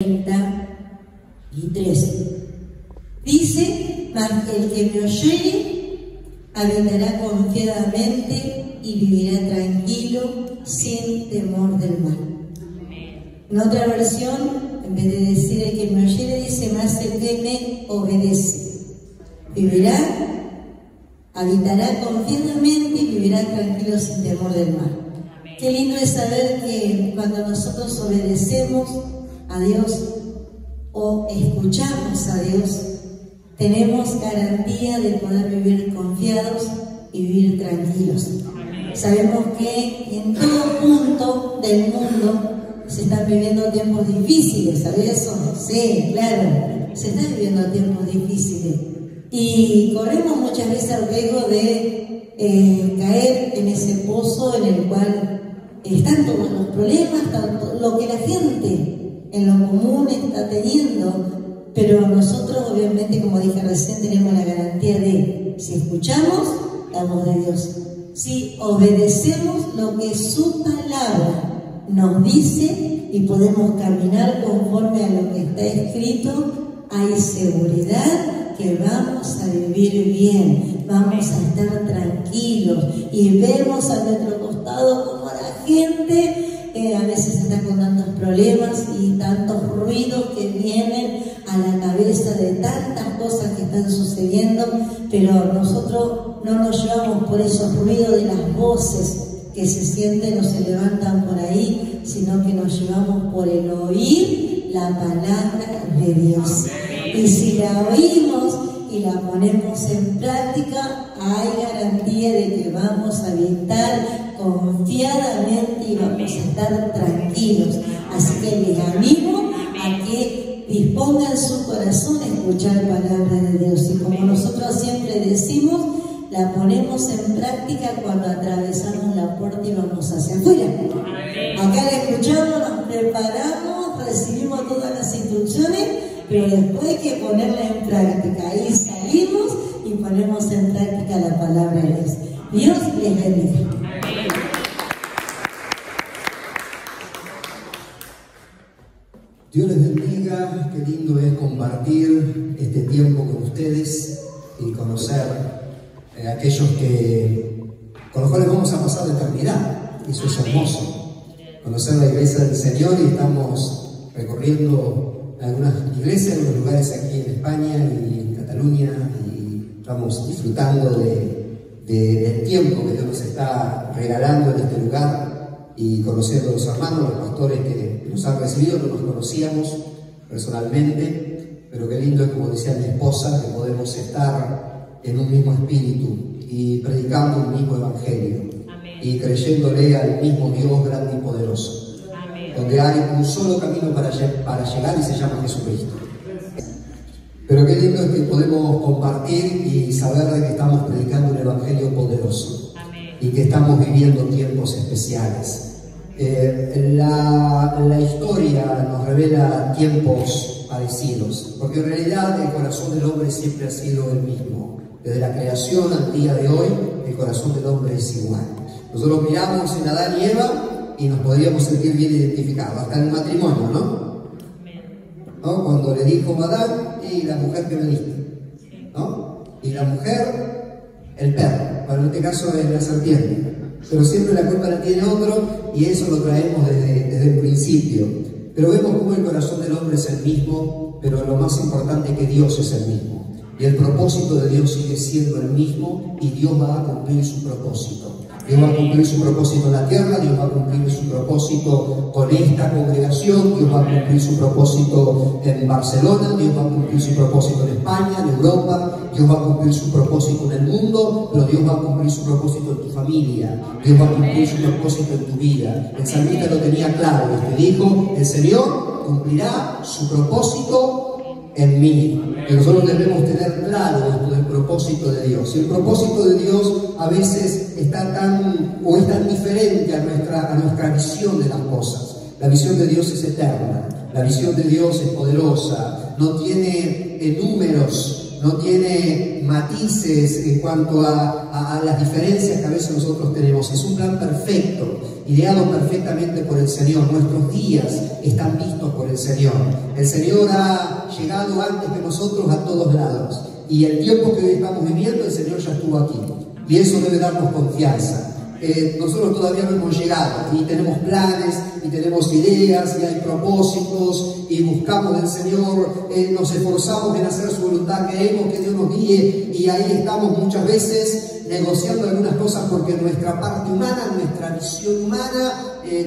33. Dice: mas el que me oyere habitará confiadamente y vivirá tranquilo, sin temor del mal. En otra versión, en vez de decir el que me oyere, dice: más el que me obedece. Vivirá, habitará confiadamente y vivirá tranquilo, sin temor del mal. Qué lindo es saber que cuando nosotros obedecemos a Dios o escuchamos a Dios, tenemos garantía de poder vivir confiados y vivir tranquilos. Sabemos que en todo punto del mundo se están viviendo tiempos difíciles, ¿sabes eso? Sí, claro, se están viviendo tiempos difíciles y corremos muchas veces el riesgo de caer en ese pozo en el cual están todos los problemas, tanto lo que la gente en lo común está teniendo, pero nosotros obviamente, como dije recién, tenemos la garantía de, si escuchamos la voz de Dios, si obedecemos lo que su palabra nos dice y podemos caminar conforme a lo que está escrito, hay seguridad que vamos a vivir bien, vamos a estar tranquilos y vemos a nuestro costado como la gente a veces está con tantos problemas y tantos ruidos que vienen a la cabeza de tantas cosas que están sucediendo, pero nosotros no nos llevamos por esos ruidos de las voces que se sienten o se levantan por ahí, sino que nos llevamos por el oír la palabra de Dios. Y si la oímos y la ponemos en práctica, hay garantía de que vamos a habitar confiadamente y vamos a estar tranquilos. Así que les animo a que dispongan su corazón a escuchar palabra de Dios. Y como nosotros siempre decimos, la ponemos en práctica cuando atravesamos la puerta y vamos hacia afuera. Acá la escuchamos, nos preparamos, recibimos todas las instrucciones, pero después hay que ponerla en práctica. Ahí salimos y ponemos en práctica la palabra de Dios. Dios les bendiga. Dios les bendiga. Qué lindo es compartir este tiempo con ustedes y conocer a aquellos con los cuales vamos a pasar la eternidad. Eso es hermoso. Conocer la iglesia del Señor, y estamos recorriendo algunas iglesias, algunos lugares aquí en España y en Cataluña, y estamos disfrutando del tiempo que Dios nos está regalando en este lugar y conociendo a los hermanos, los pastores que nos han recibido. No nos conocíamos personalmente, pero qué lindo es, como decía mi esposa, que podemos estar en un mismo espíritu y predicando un mismo evangelio. Amén. Y creyéndole al mismo Dios grande y poderoso. Amén. Donde hay un solo camino para llegar y se llama Jesucristo. Pero qué lindo es que podemos compartir y saber de que estamos predicando un evangelio poderoso. Amén. Y que estamos viviendo tiempos especiales. La historia nos revela tiempos parecidos, porque en realidad el corazón del hombre siempre ha sido el mismo. Desde la creación al día de hoy, el corazón del hombre es igual. Nosotros miramos en Adán y Eva y nos podríamos sentir bien identificados, hasta en el matrimonio, ¿no? Cuando le dijo a Adán: y la mujer que me diste, ¿no? Y la mujer, el perro, bueno, en este caso es la serpiente. Pero siempre la culpa la tiene otro, y eso lo traemos desde el principio. Pero vemos cómo el corazón del hombre es el mismo, pero lo más importante es que Dios es el mismo. Y el propósito de Dios sigue siendo el mismo, y Dios va a cumplir su propósito. Dios va a cumplir su propósito en la tierra, Dios va a cumplir su propósito con esta congregación, Dios va a cumplir su propósito en Barcelona, Dios va a cumplir su propósito en España, en Europa, Dios va a cumplir su propósito en el mundo, pero Dios va a cumplir su propósito en tu familia, Dios va a cumplir su propósito en tu vida. El salmista lo tenía claro, que dijo: el Señor cumplirá su propósito en mí. Que nosotros debemos tener claro esto del propósito de Dios. Y el propósito de Dios a veces es tan diferente a nuestra visión de las cosas. La visión de Dios es eterna, la visión de Dios es poderosa, no tiene números no tiene matices en cuanto a las diferencias que a veces nosotros tenemos. Es un plan perfecto, ideado perfectamente por el Señor. Nuestros días están vistos por el Señor. El Señor ha llegado antes que nosotros a todos lados. Y el tiempo que hoy estamos viviendo, el Señor ya estuvo aquí. Y eso debe darnos confianza. Nosotros todavía no hemos llegado y tenemos planes y tenemos ideas y hay propósitos y buscamos del Señor, nos esforzamos en hacer su voluntad, queremos que Dios nos guíe y ahí estamos muchas veces negociando algunas cosas porque nuestra parte humana, nuestra visión humana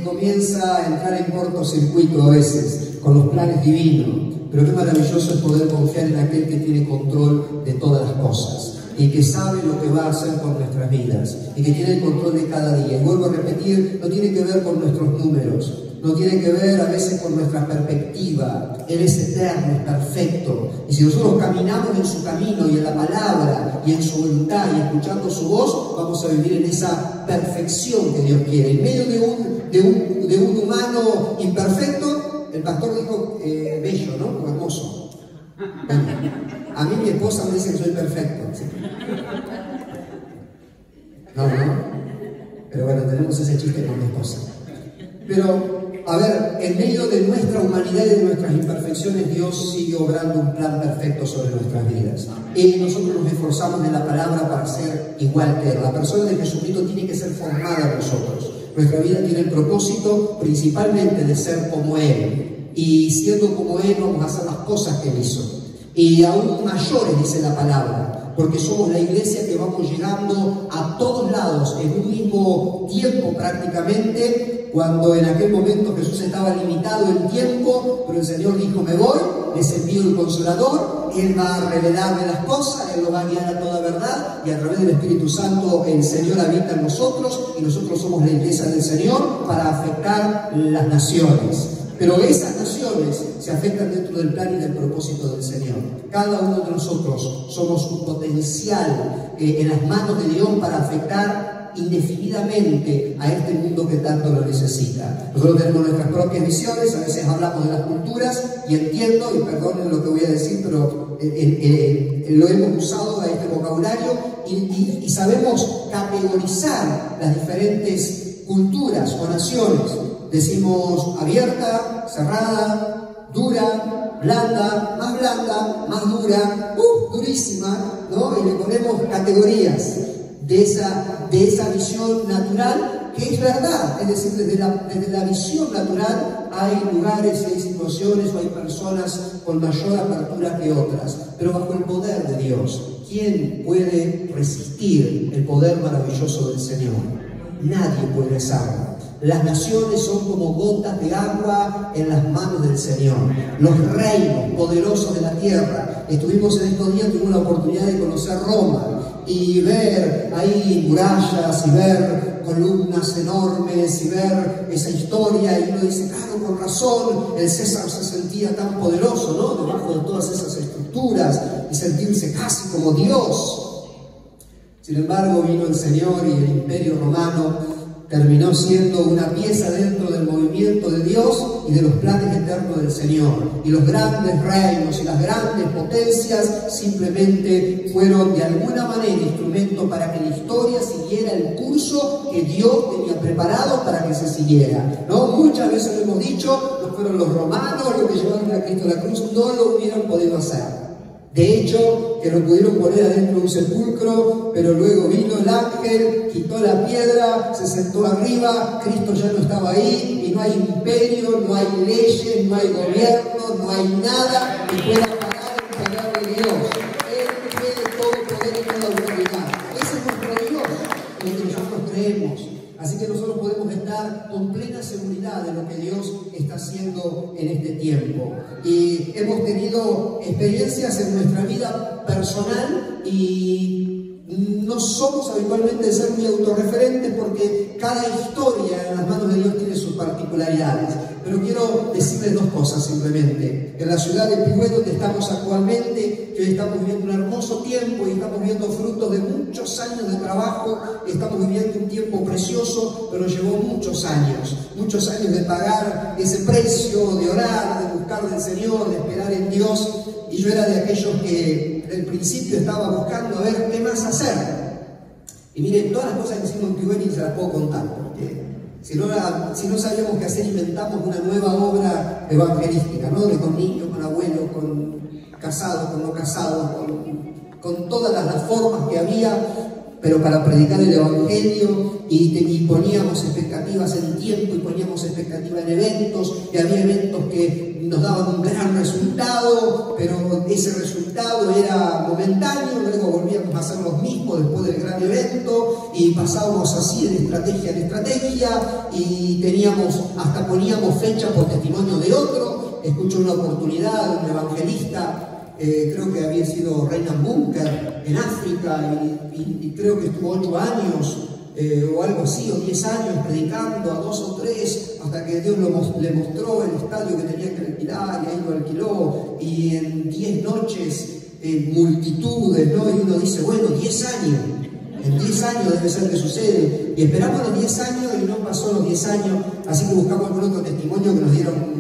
comienza a entrar en cortocircuito a veces con los planes divinos. Pero qué maravilloso es poder confiar en aquel que tiene control de todas las cosas y que sabe lo que va a hacer con nuestras vidas y que tiene el control de cada día. Y vuelvo a repetir, no tiene que ver con nuestros números, no tiene que ver a veces con nuestra perspectiva. Él es eterno, es perfecto. Y si nosotros caminamos en su camino y en la palabra y en su voluntad y escuchando su voz, vamos a vivir en esa perfección que Dios quiere. En medio de un humano imperfecto, el pastor dijo bello, ¿no? Hermoso. Bueno, a mí mi esposa me dice que soy perfecto. ¿Sí? No. Pero bueno, tenemos ese chiste con mi esposa. Pero, a ver, en medio de nuestra humanidad y de nuestras imperfecciones, Dios sigue obrando un plan perfecto sobre nuestras vidas. Y nosotros nos esforzamos en la palabra para ser igual que Él. La persona de Jesucristo tiene que ser formada en nosotros. Nuestra vida tiene el propósito principalmente de ser como Él. Y siendo como Él vamos a hacer las cosas que Él hizo. Y aún mayores, dice la palabra, porque somos la iglesia que vamos llegando a todos lados en un mismo tiempo prácticamente, cuando en aquel momento Jesús estaba limitado en tiempo, pero el Señor dijo, me voy, les envío el Consolador, Él va a revelarme las cosas, Él lo va a guiar a toda verdad, y a través del Espíritu Santo el Señor habita en nosotros, y nosotros somos la iglesia del Señor para afectar las naciones. Pero esas naciones se afectan dentro del plan y del propósito del Señor. Cada uno de nosotros somos un potencial en las manos de Dios para afectar indefinidamente a este mundo que tanto lo necesita. Nosotros tenemos nuestras propias visiones, a veces hablamos de las culturas y entiendo, y perdonen lo que voy a decir, pero lo hemos usado a este vocabulario y sabemos categorizar las diferentes culturas o naciones. Decimos abierta, cerrada, dura, blanda, más dura, durísima, ¿no? Y le ponemos categorías de esa visión natural, que es verdad. Es decir, desde la visión natural hay lugares, hay situaciones o hay personas con mayor apertura que otras, pero bajo el poder de Dios. ¿Quién puede resistir el poder maravilloso del Señor? Nadie puede hacerlo. Las naciones son como gotas de agua en las manos del Señor. Los reinos poderosos de la tierra. Estuvimos en estos días, tuvimos la oportunidad de conocer Roma y ver ahí murallas y ver columnas enormes y ver esa historia, y uno dice, claro, con razón, el César se sentía tan poderoso, ¿no? Debajo de todas esas estructuras y sentirse casi como Dios. Sin embargo, vino el Señor y el Imperio Romano terminó siendo una pieza dentro del movimiento de Dios y de los planes eternos del Señor. Y los grandes reinos y las grandes potencias simplemente fueron de alguna manera instrumento para que la historia siguiera el curso que Dios tenía preparado para que se siguiera, ¿no? Muchas veces lo hemos dicho, no fueron los romanos los que llevaron a Cristo a la cruz, no lo hubieran podido hacer. De hecho, que lo pudieron poner adentro de un sepulcro, pero luego vino el ángel, quitó la piedra, se sentó arriba, Cristo ya no estaba ahí, y no hay imperio, no hay leyes, no hay gobierno, no hay nada que pueda parar el poder de Dios. Él tiene todo poder y toda autoridad. Ese es nuestro Dios, en el que nosotros creemos. Así que nosotros podemos estar con plena seguridad de lo que Dios está haciendo en este tiempo. Y hemos tenido experiencias en nuestra vida personal y no somos habitualmente de ser muy autorreferentes porque cada historia en las manos de Dios tiene sus particularidades. Pero quiero decirles dos cosas simplemente. En la ciudad de Pigüé, donde estamos actualmente, que hoy estamos viviendo un hermoso tiempo y estamos viendo frutos de muchos años de trabajo, estamos viviendo un tiempo precioso, pero llevó muchos años de pagar ese precio, de orar, de buscar del Señor, de esperar en Dios. Y yo era de aquellos que del principio estaba buscando a ver qué más hacer. Y miren, todas las cosas que hicimos en Piueni se las puedo contar, porque si no sabíamos qué hacer, inventamos una nueva obra evangelística, ¿no? Con niños, con abuelos, con casados, con no casados, con todas las formas que había, pero para predicar el Evangelio, y poníamos expectativas en tiempo, y poníamos expectativas en eventos, y había eventos que nos daban un gran resultado, pero ese resultado era momentáneo, luego volvíamos a hacer los mismos después del gran evento, y pasábamos así de estrategia en estrategia, y hasta poníamos fecha por testimonio de otro. Escucho una oportunidad de un evangelista, creo que había sido Reinhard Bunker en África, y creo que estuvo 8 años o algo así, o 10 años predicando a 2 o 3, hasta que Dios le mostró el estadio que tenía que alquilar, y ahí lo alquiló, y en 10 noches multitudes, ¿no? Y uno dice, bueno, 10 años, en 10 años debe ser que sucede, y esperamos los 10 años y no pasó los 10 años, así que buscamos algún otro testimonio que nos dieron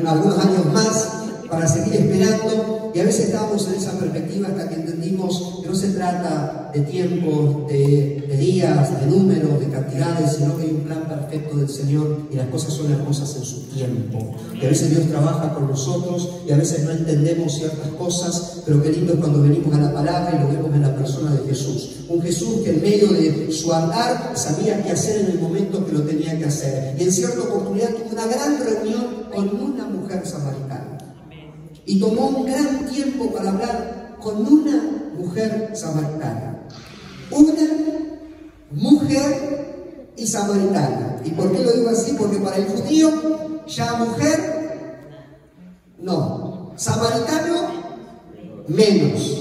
algunos años más para seguir esperando. Y a veces estábamos en esa perspectiva hasta que entendimos que no se trata de tiempos, de días, de números, de cantidades, sino que hay un plan perfecto del Señor, y las cosas son hermosas en su tiempo. Y a veces Dios trabaja con nosotros y a veces no entendemos ciertas cosas, pero qué lindo es cuando venimos a la palabra y lo vemos en la persona de Jesús. Un Jesús que en medio de su andar sabía qué hacer en el momento que lo tenía que hacer. Y en cierta oportunidad tuvo una gran reunión con una mujer samaritana. Y tomó un gran tiempo para hablar con una mujer samaritana. Una mujer y samaritana. ¿Y por qué lo digo así? Porque para el judío, ya mujer, no. Samaritano, menos.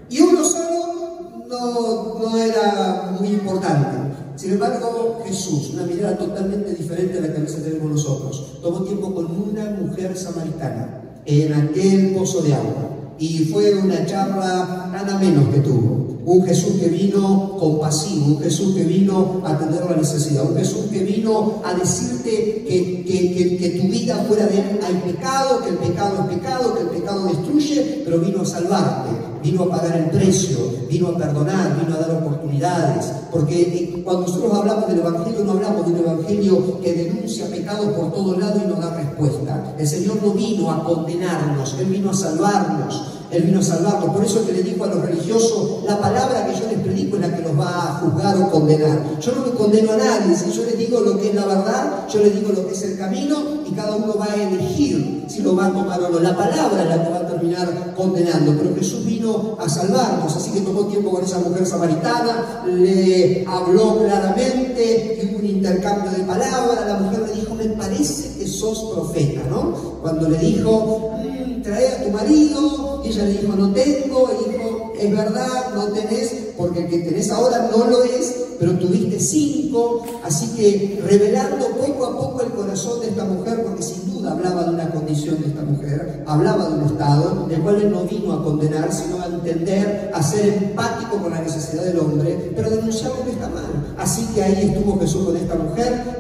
Y uno solo no era muy importante. Sin embargo, Jesús, una mirada totalmente diferente a la que a veces tenemos nosotros, tomó tiempo con una mujer samaritana en aquel pozo de agua, y fue una charla nada menos que tuvo. Un Jesús que vino compasivo, un Jesús que vino a atender la necesidad, un Jesús que vino a decirte que tu vida fuera de él hay pecado, que el pecado es pecado, que el pecado destruye, pero vino a salvarte, vino a pagar el precio, vino a perdonar, vino a dar oportunidades. Porque cuando nosotros hablamos del Evangelio, no hablamos de un Evangelio que denuncia pecados por todo lado y no da respuesta. El Señor no vino a condenarnos, Él vino a salvarnos. Él vino a salvarnos. Por eso es que le dijo a los religiosos, la palabra que yo les predico es la que los va a juzgar o condenar. Yo no me condeno a nadie, si yo les digo lo que es la verdad, yo les digo lo que es el camino, y cada uno va a elegir si lo va a tomar o no. La palabra es la que va a terminar condenando, pero Jesús vino a salvarnos, así que tomó tiempo con esa mujer samaritana, le habló claramente, hubo un intercambio de palabras. La mujer le dijo, me parece que sos profeta, ¿no? Cuando le dijo, trae a tu marido, y ella le dijo, no tengo, y dijo, es verdad, no tenés, porque el que tenés ahora no lo es, pero tuviste 5, así que revelando poco a poco el corazón de esta mujer, porque sin duda hablaba de una condición de esta mujer, hablaba de un estado, del cual él no vino a condenar, sino a entender, a ser empático con la necesidad del hombre, pero denunciar lo que está mal. Así que ahí estuvo Jesús con esta mujer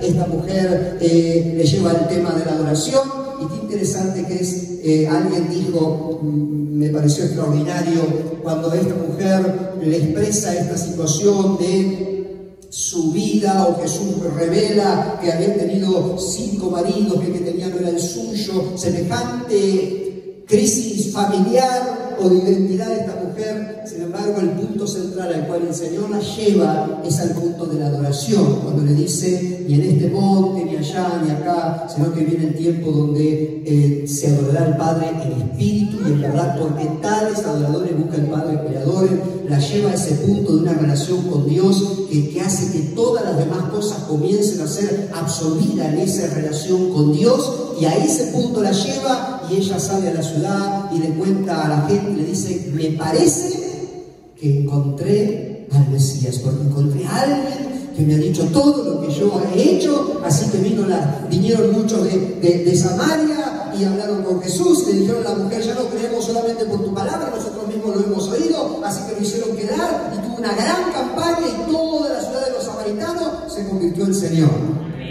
le lleva el tema de la adoración, y qué interesante que es, alguien dijo, me pareció extraordinario, cuando esta mujer le expresa esta situación de su vida, o Jesús revela que había tenido 5 maridos, que el que tenía no era el suyo, semejante crisis familiar o de identidad de esta mujer. Sin embargo, el punto central al cual el Señor la lleva es al punto de la adoración, cuando le dice, ni en este monte, ni allá, ni acá, sino que viene el tiempo donde se adorará al Padre en espíritu y en verdad, porque tales adoradores busca el Padre que le adoren. La lleva a ese punto de una relación con Dios que hace que todas las demás cosas comiencen a ser absorbidas en esa relación con Dios, y a ese punto la lleva, y ella sale a la ciudad y le cuenta a la gente, le dice, me parece que encontré al Mesías, porque encontré a alguien que me ha dicho todo lo que yo he hecho. Así que vinieron muchos de Samaria y hablaron con Jesús. Le dijeron a la mujer, ya no creemos solamente por tu palabra, nosotros mismos lo hemos oído. Así que lo hicieron quedar, y tuvo una gran campaña, y toda la ciudad de los samaritanos se convirtió en Señor.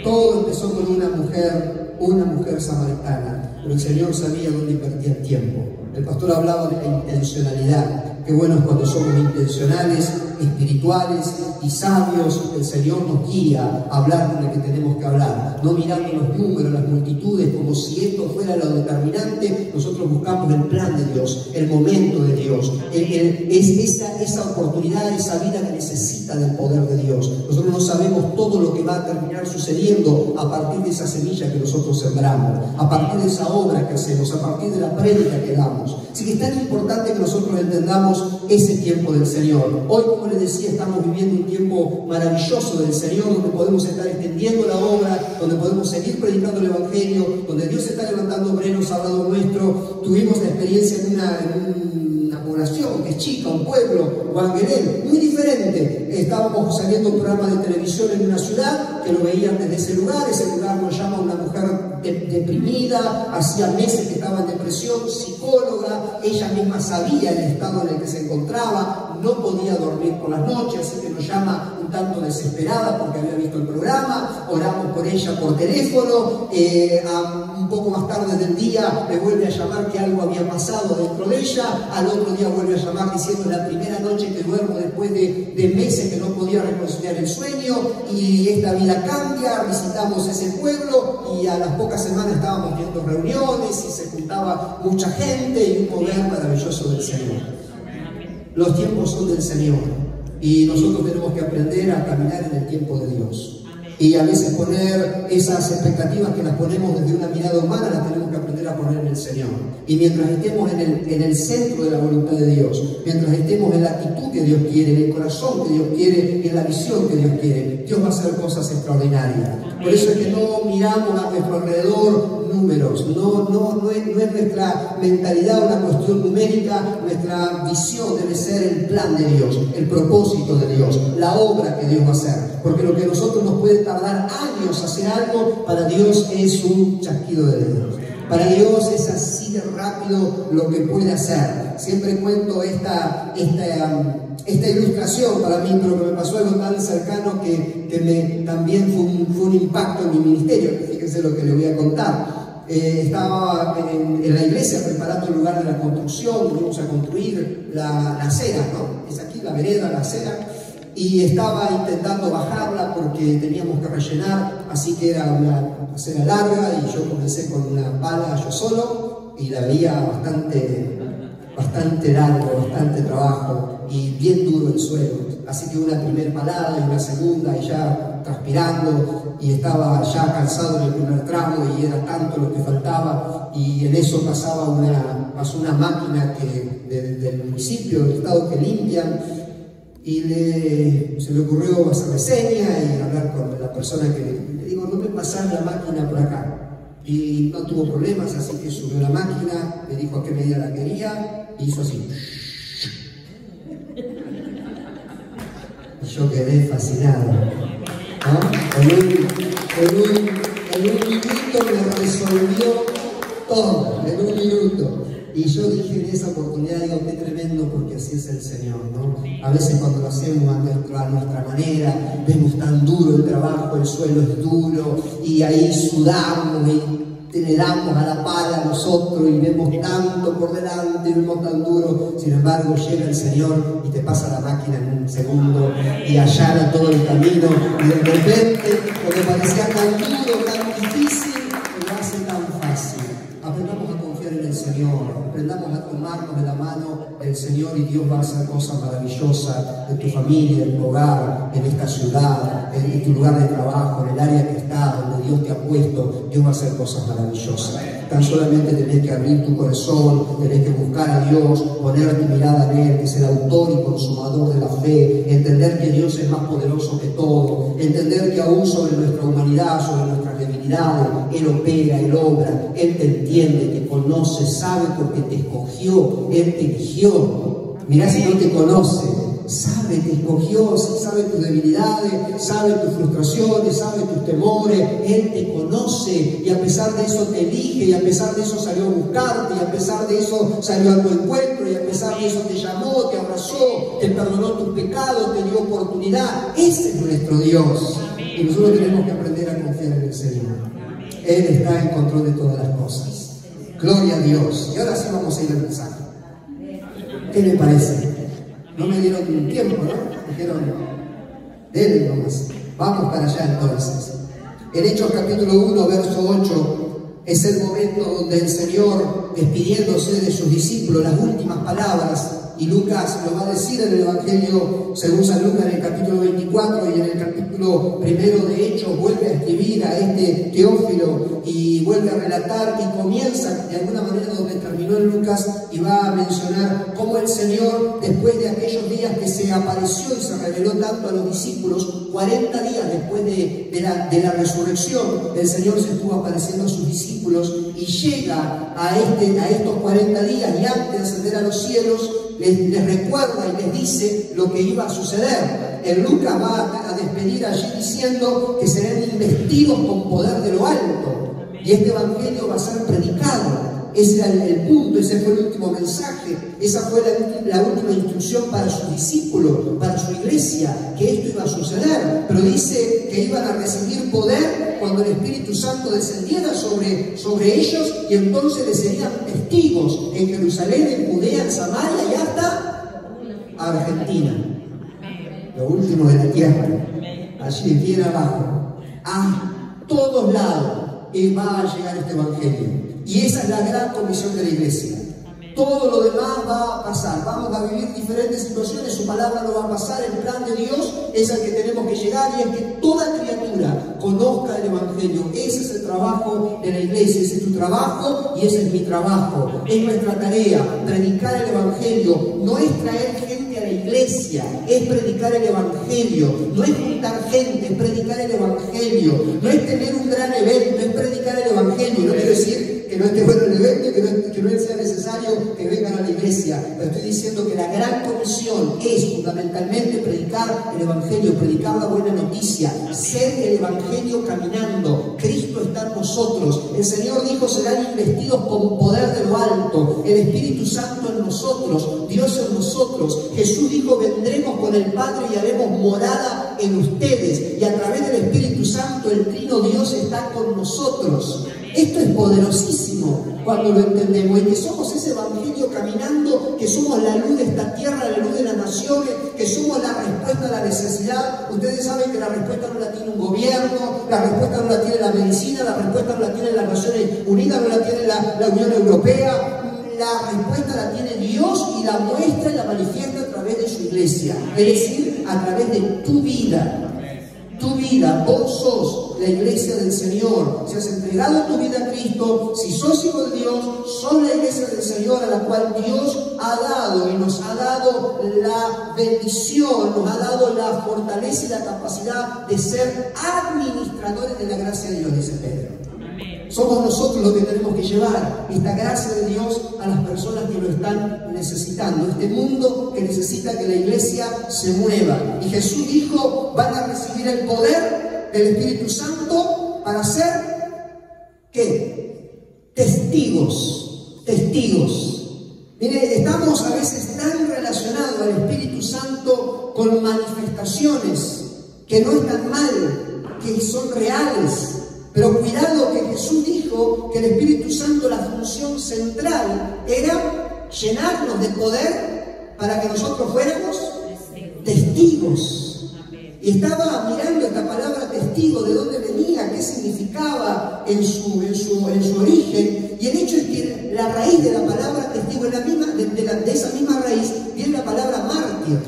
Todo empezó con una mujer samaritana. pero el Señor sabía dónde invertía el tiempo. El pastor hablaba de la intencionalidad. Qué bueno es cuando somos intencionales, espirituales y sabios. El Señor nos guía a hablar con el que tenemos que hablar, no mirando los números, las multitudes, como si esto fuera lo determinante. Nosotros buscamos el plan de Dios, el momento de Dios, esa oportunidad, esa vida que necesita del poder de Dios. Nosotros no sabemos todo lo que va a terminar sucediendo a partir de esa semilla que nosotros sembramos, a partir de esa obra que hacemos, a partir de la prédica que damos. Así que es tan importante que nosotros entendamos ese tiempo del Señor. Hoy, como les decía, estamos viviendo un tiempo maravilloso del Señor, donde podemos estar extendiendo la obra, donde podemos seguir predicando el Evangelio, donde Dios está levantando obreros al lado nuestro. Tuvimos la experiencia en una población que es chica, un pueblo, Guanguerel, muy diferente. Estábamos saliendo un programa de televisión en una ciudad que lo veían desde ese lugar nos llama una mujer deprimida, hacía meses que estaba en depresión, psicóloga, ella misma sabía el estado en el que se encontraba, no podía dormir por las noches, así que nos llama un tanto desesperada porque había visto el programa. Oramos por ella por teléfono, un poco más tarde del día me vuelve a llamar que algo había pasado dentro de ella, al otro día vuelve a llamar diciendo la primera noche que duermo después de meses que no podía reconciliar el sueño, y esta vida cambia. Visitamos ese pueblo y a las pocas semanas estábamos viendo reuniones y se juntaba mucha gente y un mover maravilloso del Señor. Los tiempos son del Señor y nosotros tenemos que aprender a caminar en el tiempo de Dios. Y a veces poner esas expectativas que las ponemos desde una mirada humana, las tenemos que aprender a poner en el Señor. Y mientras estemos en el centro de la voluntad de Dios, mientras estemos en la actitud que Dios quiere, en el corazón que Dios quiere, en la visión que Dios quiere, Dios va a hacer cosas extraordinarias. Por eso es que no miramos a nuestro alrededor números, no es nuestra mentalidad una cuestión numérica. Nuestra visión debe ser el plan de Dios, el propósito de Dios, la obra que Dios va a hacer. Porque lo que a nosotros nos puede tardar años hacer algo, para Dios es un chasquido de dedos. Para Dios es así de rápido lo que puede hacer. Siempre cuento esta ilustración para mí, pero que me pasó algo tan cercano que también fue un impacto en mi ministerio. Fíjense lo que le voy a contar. Estaba en la iglesia preparando el lugar de la construcción, íbamos a construir la acera, ¿no? Es aquí la vereda, la acera, y estaba intentando bajarla porque teníamos que rellenar, así que era una acera larga y yo comencé con una pala yo solo y la veía bastante largo, bastante trabajo y bien duro el suelo. Así que una primera palada y una segunda y ya transpirando, y estaba ya cansado en el primer tramo y era tanto lo que faltaba, y en eso pasó una máquina del municipio, del estado, que limpian, y se me ocurrió hacer reseña y hablar con la persona que le digo, no me pasar la máquina por acá. Y no tuvo problemas, así que subió la máquina, me dijo a qué medida la quería y hizo así. Y yo quedé fascinado, ¿no? En un minuto me resolvió todo, en un minuto. Y yo dije en esa oportunidad, digo, qué tremendo, porque así es el Señor, ¿no? A veces cuando lo hacemos a nuestra manera, vemos tan duro el trabajo, el suelo es duro, y ahí sudamos y le damos a la pala nosotros y vemos tanto por delante, y vemos tan duro. Sin embargo, llega el Señor y te pasa la máquina en un segundo y allana todo el camino, y de repente lo que parecía tan duro, tan difícil, lo hace tan fácil. Aprendamos a confiar en el Señor, aprendamos a tomarnos de la mano del Señor, y Dios va a hacer cosas maravillosas en tu familia, en tu hogar, en esta ciudad, en tu lugar de trabajo, en el área que estás, donde Dios te ha puesto. Dios va a hacer cosas maravillosas. Tan solamente tenés que abrir tu corazón, tenés que buscar a Dios, poner tu mirada en Él, que es el autor y consumador de la fe, entender que Dios es más poderoso que todo, entender que aún sobre nuestra humanidad, sobre nuestras debilidades, Él opera, Él obra, Él te entiende, te conoce, sabe porque te escogió, Él te eligió. Mirá si no te conoce, sabe, te escogió, sabe tus debilidades, sabe tus frustraciones, sabe tus temores, Él te conoce, y a pesar de eso te elige, y a pesar de eso salió a buscarte, y a pesar de eso salió a tu encuentro, y a pesar de eso te llamó, te abrazó, te perdonó tus pecados, te dio oportunidad. Ese es nuestro Dios, y nosotros tenemos que aprender a confiar en el Señor. Él está en control de todas las cosas. Gloria a Dios. Y ahora sí vamos a ir al mensaje. ¿Qué le parece? No me dieron tiempo, ¿no? Dijeron, denle nomás. Vamos para allá entonces. En Hechos capítulo 1, verso 8, es el momento donde el Señor, despidiéndose de sus discípulos, las últimas palabras, y Lucas lo va a decir en el Evangelio según San Lucas en el capítulo 24 y en el capítulo 1 de Hechos vuelve a escribir a este Teófilo y vuelve a relatar y comienza de alguna manera donde terminó en Lucas y va a mencionar cómo el Señor, después de aquellos días que se apareció y se reveló tanto a los discípulos, 40 días después de la resurrección, el Señor se estuvo apareciendo a sus discípulos y llega a estos 40 días y antes de ascender a los cielos, les recuerda y les dice lo que iba a suceder. En Lucas va a despedir allí diciendo que serán investidos con poder de lo alto y este evangelio va a ser predicado. Ese era el punto, ese fue el último mensaje, esa fue la última instrucción para sus discípulos, para su iglesia, que esto iba a suceder. Pero dice que iban a recibir poder cuando el Espíritu Santo descendiera sobre ellos y entonces les serían testigos en Jerusalén, en Judea, en Samaria y hasta Argentina. Lo último de la tierra, allí bien abajo, a todos lados va a llegar este evangelio. Y esa es la gran comisión de la iglesia. Todo lo demás va a pasar. Vamos a vivir diferentes situaciones. Su palabra no va a pasar. El plan de Dios es al que tenemos que llegar y es que toda criatura conozca el evangelio. Ese es el trabajo de la iglesia. Ese es tu trabajo y ese es mi trabajo. Es nuestra tarea. Predicar el evangelio. No es traer gente a la iglesia. Es predicar el evangelio. No es juntar gente. Es predicar el evangelio. No es tener un gran evento. Es predicar el evangelio. No quiero decir que no esté bueno el evento, que no sea necesario que vengan a la iglesia. Pero estoy diciendo que la gran comisión es fundamentalmente predicar el evangelio, predicar la buena noticia, ser el evangelio caminando. Cristo está en nosotros. El Señor dijo, serán investidos con poder de lo alto. El Espíritu Santo en nosotros, Dios en nosotros. Jesús dijo, vendremos con el Padre y haremos morada en ustedes. Y a través del Espíritu Santo el Trino Dios está con nosotros. Esto es poderosísimo cuando lo entendemos y que somos ese evangelio caminando, que somos la luz de esta tierra, la luz de las naciones, que somos la respuesta a la necesidad. Ustedes saben que la respuesta no la tiene un gobierno, la respuesta no la tiene la medicina, la respuesta no la tiene las Naciones Unidas, no la tiene la Unión Europea. La respuesta la tiene Dios y la muestra y la manifiesta a través de su iglesia, es decir, a través de tu vida. Tu vida, vos sos la iglesia del Señor. Si has entregado tu vida a Cristo, si sos hijo de Dios, sos la iglesia del Señor a la cual Dios ha dado y nos ha dado la bendición, nos ha dado la fortaleza y la capacidad de ser administradores de la gracia de Dios, dice Pedro. Somos nosotros los que tenemos que llevar esta gracia de Dios a las personas que lo están necesitando. Este mundo que necesita que la iglesia se mueva. Y Jesús dijo, van a recibir el poder del Espíritu Santo para ser, ¿qué? Testigos. Testigos. Mire, estamos a veces tan relacionados al Espíritu Santo con manifestaciones que no están mal, que son reales. Pero cuidado que Jesús dijo que el Espíritu Santo, la función central era llenarnos de poder para que nosotros fuéramos testigos. Y estaba mirando esta palabra testigo, de dónde venía, qué significaba en su origen. Y el hecho es que la raíz de la palabra testigo, de esa misma raíz, viene la palabra mártir.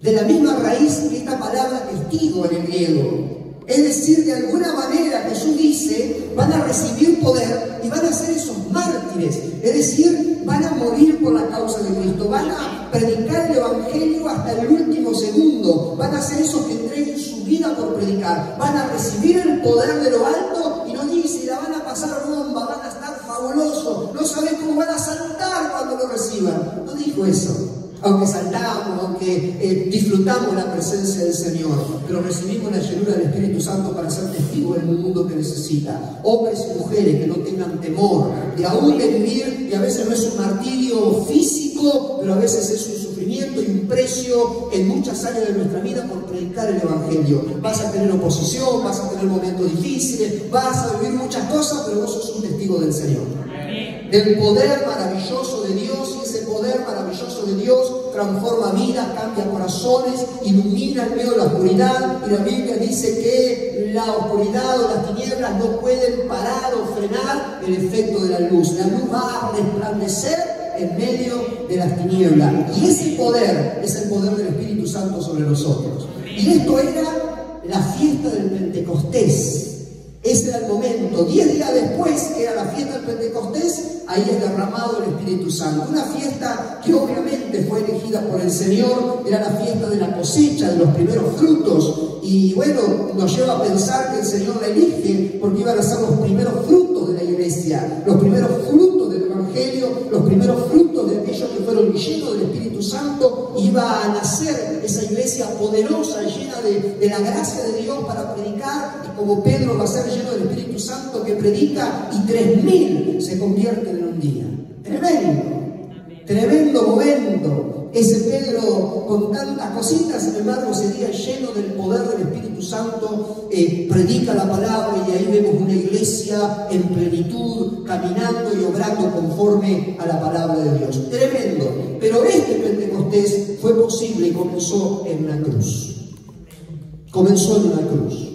De la misma raíz que esta palabra testigo en el griego. Es decir, de alguna manera Jesús dice, van a recibir poder y van a ser esos mártires. Es decir, van a morir por la causa de Cristo, van a predicar el evangelio hasta el último segundo, van a ser esos que entreguen su vida por predicar, van a recibir el poder de lo alto y no dice, la van a pasar bomba, van a estar fabulosos, no saben cómo van a saltar cuando lo reciban. No dijo eso. Aunque saltamos, aunque disfrutamos la presencia del Señor, pero recibimos la llenura del Espíritu Santo para ser testigos en un mundo que necesita. Hombres y mujeres que no tengan temor de aún de vivir, y a veces no es un martirio físico, pero a veces es un sufrimiento y un precio en muchas áreas de nuestra vida por predicar el Evangelio. Vas a tener oposición, vas a tener momentos difíciles, vas a vivir muchas cosas, pero vos sos un testigo del Señor. del poder maravilloso de Dios, y ese poder maravilloso de Dios transforma vidas, cambia corazones, ilumina en medio de la oscuridad, y la Biblia dice que la oscuridad o las tinieblas no pueden parar o frenar el efecto de la luz. La luz va a resplandecer en medio de las tinieblas, y ese poder es el poder del Espíritu Santo sobre nosotros. Y esto era la fiesta del Pentecostés. Ese era el momento. 10 días después, que era la fiesta del Pentecostés, ahí es derramado el Espíritu Santo. Una fiesta que obviamente fue elegida por el Señor, era la fiesta de la cosecha, de los primeros frutos. Y bueno, nos lleva a pensar que el Señor la elige porque iban a ser los primeros frutos de la iglesia, los primeros frutos del Evangelio, los primeros frutos de aquellos que fueron llenos del Espíritu Santo. Iba a nacer esa iglesia poderosa, llena de la gracia de Dios para predicar, y como Pedro va a ser lleno del Espíritu Santo que predica, y 3000 se convierten en un día. Tremendo momento. Ese Pedro con tantas cositas, sin embargo, ese día lleno del poder del Espíritu Santo, predica la palabra, y ahí vemos una iglesia en plenitud, caminando y obrando conforme a la palabra de Dios. Tremendo. Pero este Pentecostés fue posible y comenzó en una cruz. Comenzó en una cruz.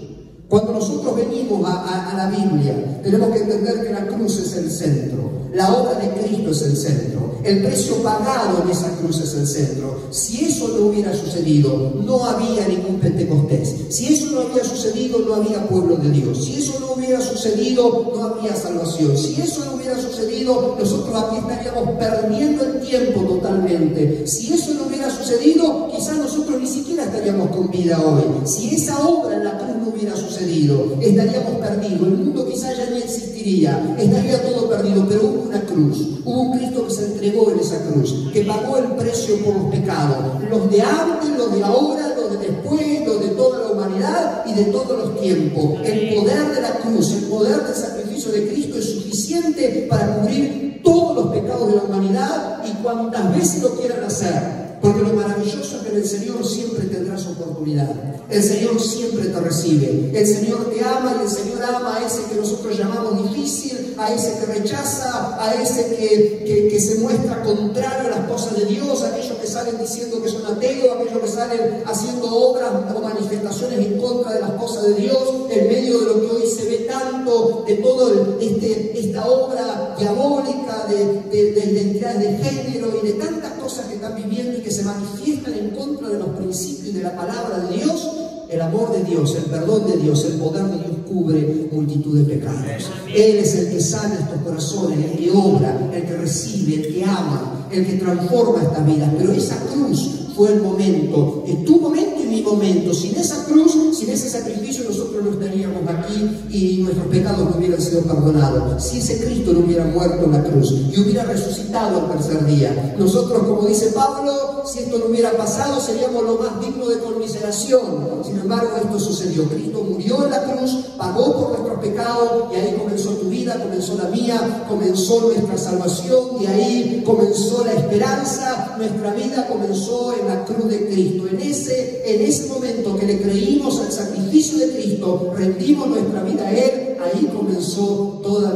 Cuando nosotros venimos a la Biblia, tenemos que entender que la cruz es el centro, la obra de Cristo es el centro, el precio pagado en esa cruz es el centro. Si eso no hubiera sucedido, no había ningún Pentecostés. Si eso no había sucedido, no había pueblo de Dios. Si eso no hubiera sucedido, no había salvación. Si eso no hubiera sucedido, nosotros aquí estaríamos perdiendo el tiempo totalmente. Si eso no hubiera sucedido, quizás nosotros ni siquiera estaríamos con vida hoy. Si esa obra en la cruz no hubiera sucedido, estaríamos perdidos. El mundo quizás ya ni existiría, estaría todo perdido. Pero hubo una cruz, hubo un Cristo que se entregó en esa cruz, que pagó el precio por los pecados, los de antes, los de ahora, los de después, los de toda la humanidad y de todos los tiempos. El poder de la cruz, el poder del sacrificio de Cristo es suficiente para cubrir todos los pecados de la humanidad, y cuantas veces lo quieran hacer. Porque lo maravilloso es que en el Señor siempre tendrás oportunidad. El Señor siempre te recibe. El Señor te ama, y el Señor ama a ese que nosotros llamamos difícil, a ese que rechaza, a ese que se muestra contrario a las cosas de Dios, a aquellos que salen diciendo que son ateos, a aquellos que salen haciendo obras o manifestaciones en contra de las cosas de Dios, en medio de lo que hoy se ve tanto, de toda esta obra diabólica de identidades de género y de tantas cosas que están viviendo y que se manifiestan en contra de los principios de la palabra de Dios. El amor de Dios, el perdón de Dios, el poder de Dios cubre multitud de pecados. Él es el que sana estos corazones, el que obra, el que recibe, el que ama, el que transforma estas vidas. Pero esa cruz fue el momento, tu momento y mi momento. Sin esa cruz, sin ese sacrificio, nosotros no estaríamos aquí y nuestros pecados no hubieran sido perdonados. Si ese Cristo no hubiera muerto en la cruz y hubiera resucitado al tercer día, nosotros, como dice Pablo, si esto no hubiera pasado, seríamos lo más digno de conmiseración. Sin embargo, esto sucedió. Cristo murió en la cruz, pagó por nuestros pecados, y ahí comenzó tu vida, comenzó la mía, comenzó nuestra salvación, y ahí comenzó la esperanza. Nuestra vida comenzó en la cruz de Cristo. En ese momento que le creímos al sacrificio de Cristo, rendimos nuestra vida a Él, ahí comenzó toda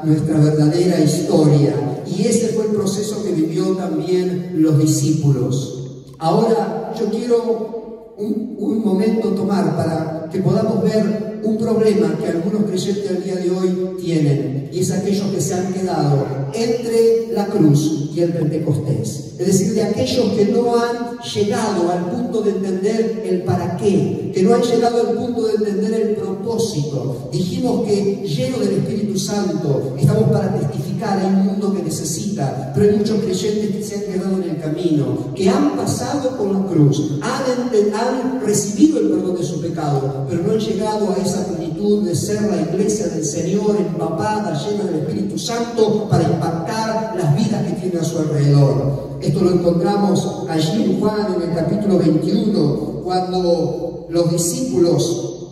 nuestra verdadera historia. Y ese fue el proceso que vivió también los discípulos. Ahora yo quiero un momento tomar para que podamos ver un problema que algunos creyentes al día de hoy tienen, y es aquellos que se han quedado entre la cruz y el Pentecostés. Es decir, de aquellos que no han llegado al punto de entender el para qué, que no han llegado al punto de entender el propósito. Dijimos que lleno del Espíritu Santo estamos para testificar. Hay un mundo que necesita, pero hay muchos creyentes que se han quedado en el camino, que han pasado por la cruz, han recibido el perdón de su pecado, pero no han llegado a esa plenitud de ser la iglesia del Señor, empapada, llena del Espíritu Santo, para impactar las vidas que tiene a su alrededor. Esto lo encontramos allí en Juan, en el capítulo 21, cuando los discípulos,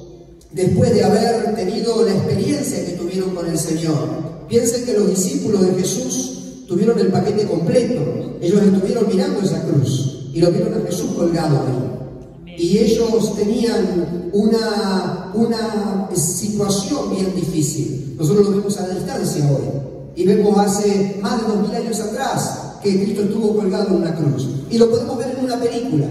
después de haber tenido la experiencia que tuvieron con el Señor, piensen que los discípulos de Jesús tuvieron el paquete completo. Ellos estuvieron mirando esa cruz y lo vieron a Jesús colgado ahí. Y ellos tenían una situación bien difícil. Nosotros lo vemos a la distancia hoy. Y vemos hace más de 2000 años atrás que Cristo estuvo colgado en una cruz. Y lo podemos ver en una película,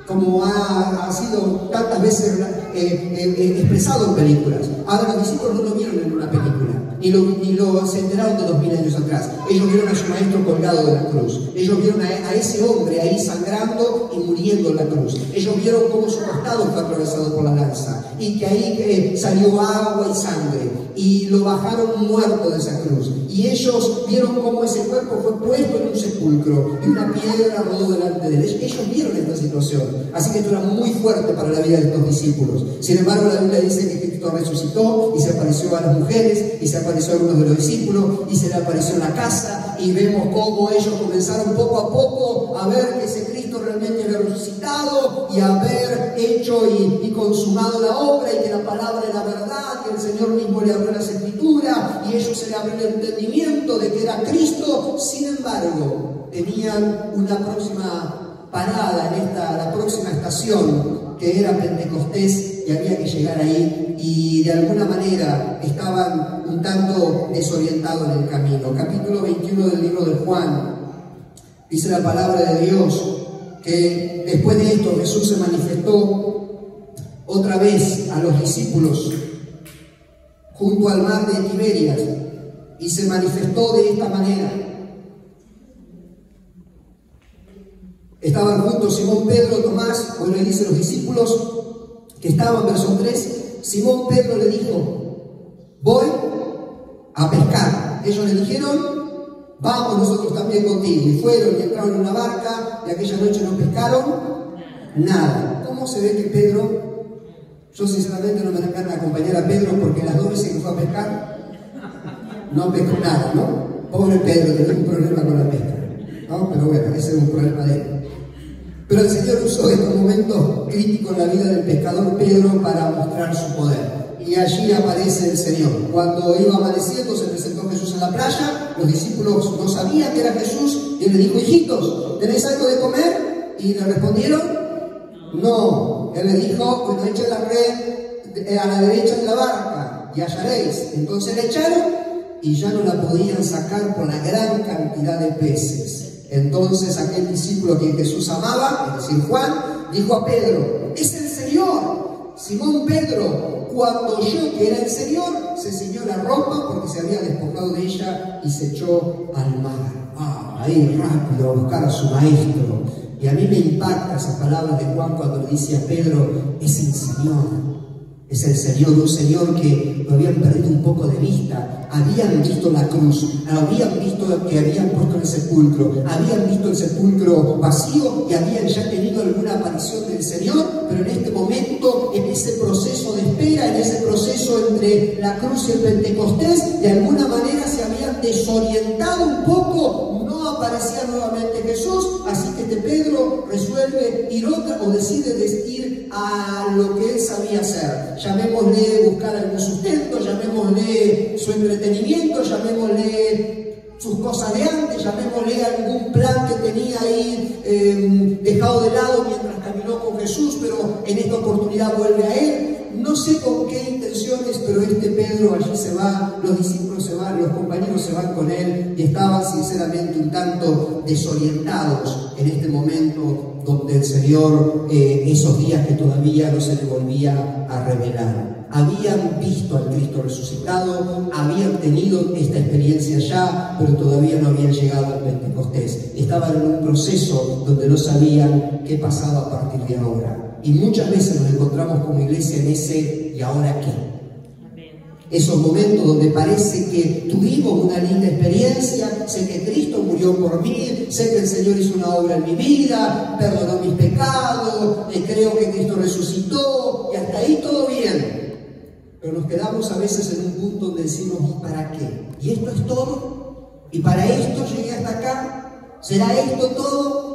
como ha sido tantas veces expresado en películas. Ahora los discípulos no lo vieron en una película, ni lo se enteraron de 2000 años atrás. Ellos vieron a su maestro colgado de la cruz. Ellos vieron a ese hombre ahí sangrando y muriendo en la cruz. Ellos vieron cómo su costado fue atravesado por la lanza y que ahí salió agua y sangre y lo bajaron muerto de esa cruz. Y ellos vieron cómo ese cuerpo fue puesto en un sepulcro y una piedra rodó delante de él. Ellos vieron esta situación. Así que esto era muy fuerte para la vida de estos discípulos. Sin embargo, la Biblia dice que Cristo resucitó y se apareció a las mujeres y se apareció a algunos de los discípulos y se le apareció en la casa, y vemos cómo ellos comenzaron poco a poco a ver que ese Cristo realmente había resucitado y haber hecho y consumado la obra, y que la palabra era verdad, que el Señor mismo le abrió las escrituras y ellos se le abrió el entendimiento de que era Cristo. Sin embargo, tenían una próxima parada la próxima estación, que era Pentecostés, y había que llegar ahí, y de alguna manera estaban un tanto desorientados en el camino. Capítulo 21 del libro de Juan, dice la palabra de Dios que después de esto Jesús se manifestó otra vez a los discípulos junto al mar de Tiberias, y se manifestó de esta manera. Estaban juntos Simón, Pedro, Tomás. Bueno, le dice los discípulos que estaban, verso 3, Simón Pedro le dijo: voy a pescar. Ellos le dijeron: vamos nosotros también contigo. Y fueron y entraron en una barca, y aquella noche no pescaron nada. ¿Cómo se ve que Pedro? Yo sinceramente no me dan ganas de acompañar a Pedro, porque las 2 veces que fue a pescar no pescó nada, ¿no? Pobre Pedro, tenía un problema con la pesca, ¿no? Pero bueno, ese es un problema de él. Pero el Señor usó estos momentos críticos en la vida del pescador Pedro para mostrar su poder. Y allí aparece el Señor. Cuando iba amaneciendo, se presentó Jesús en la playa. Los discípulos no sabían que era Jesús, y él les dijo: hijitos, ¿tenéis algo de comer? Y le respondieron: no. Él le dijo: bueno, echen la red a la derecha de la barca y hallaréis. Entonces le echaron y ya no la podían sacar por la gran cantidad de peces. Entonces aquel discípulo a quien Jesús amaba, es decir, Juan, dijo a Pedro: es el Señor. Simón Pedro, cuando oyó que era el Señor, se ciñó la ropa porque se había despojado de ella y se echó al mar. Ahí rápido a buscar a su maestro. Y a mí me impacta esas palabras de Juan cuando le dice a Pedro: es el Señor. Es el Señor, un Señor que lo habían perdido un poco de vista. Habían visto la cruz, habían visto que habían puesto el sepulcro, habían visto el sepulcro vacío y habían ya tenido alguna aparición del Señor, pero en este momento, en ese proceso de espera, en ese proceso entre la cruz y el Pentecostés, de alguna manera se habían desorientado un poco. No aparecía nuevamente Jesús, así que Pedro resuelve ir otra, o decide ir a lo que él sabía hacer. Llamémosle buscar algún sustento, llamémosle su entretenimiento, llamémosle sus cosas de antes, llamémosle algún plan que tenía ahí dejado de lado mientras caminó con Jesús, pero en esta oportunidad vuelve a él. No sé con qué intenciones, pero Pedro allí se va, los discípulos se van, los compañeros se van con él, y estaban sinceramente un tanto desorientados en este momento donde el Señor, esos días que todavía no se le volvía a revelar. Habían visto al Cristo resucitado, habían tenido esta experiencia ya, pero todavía no habían llegado al Pentecostés. Estaban en un proceso donde no sabían qué pasaba a partir de ahora. Y muchas veces nos encontramos como iglesia en ese ¿y ahora qué? Esos momentos donde parece que tuvimos una linda experiencia, sé que Cristo murió por mí, sé que el Señor hizo una obra en mi vida, perdonó mis pecados, creo que Cristo resucitó, y hasta ahí todo bien. Pero nos quedamos a veces en un punto donde decimos: ¿y para qué? ¿Y esto es todo? ¿Y para esto llegué hasta acá? ¿Será esto todo?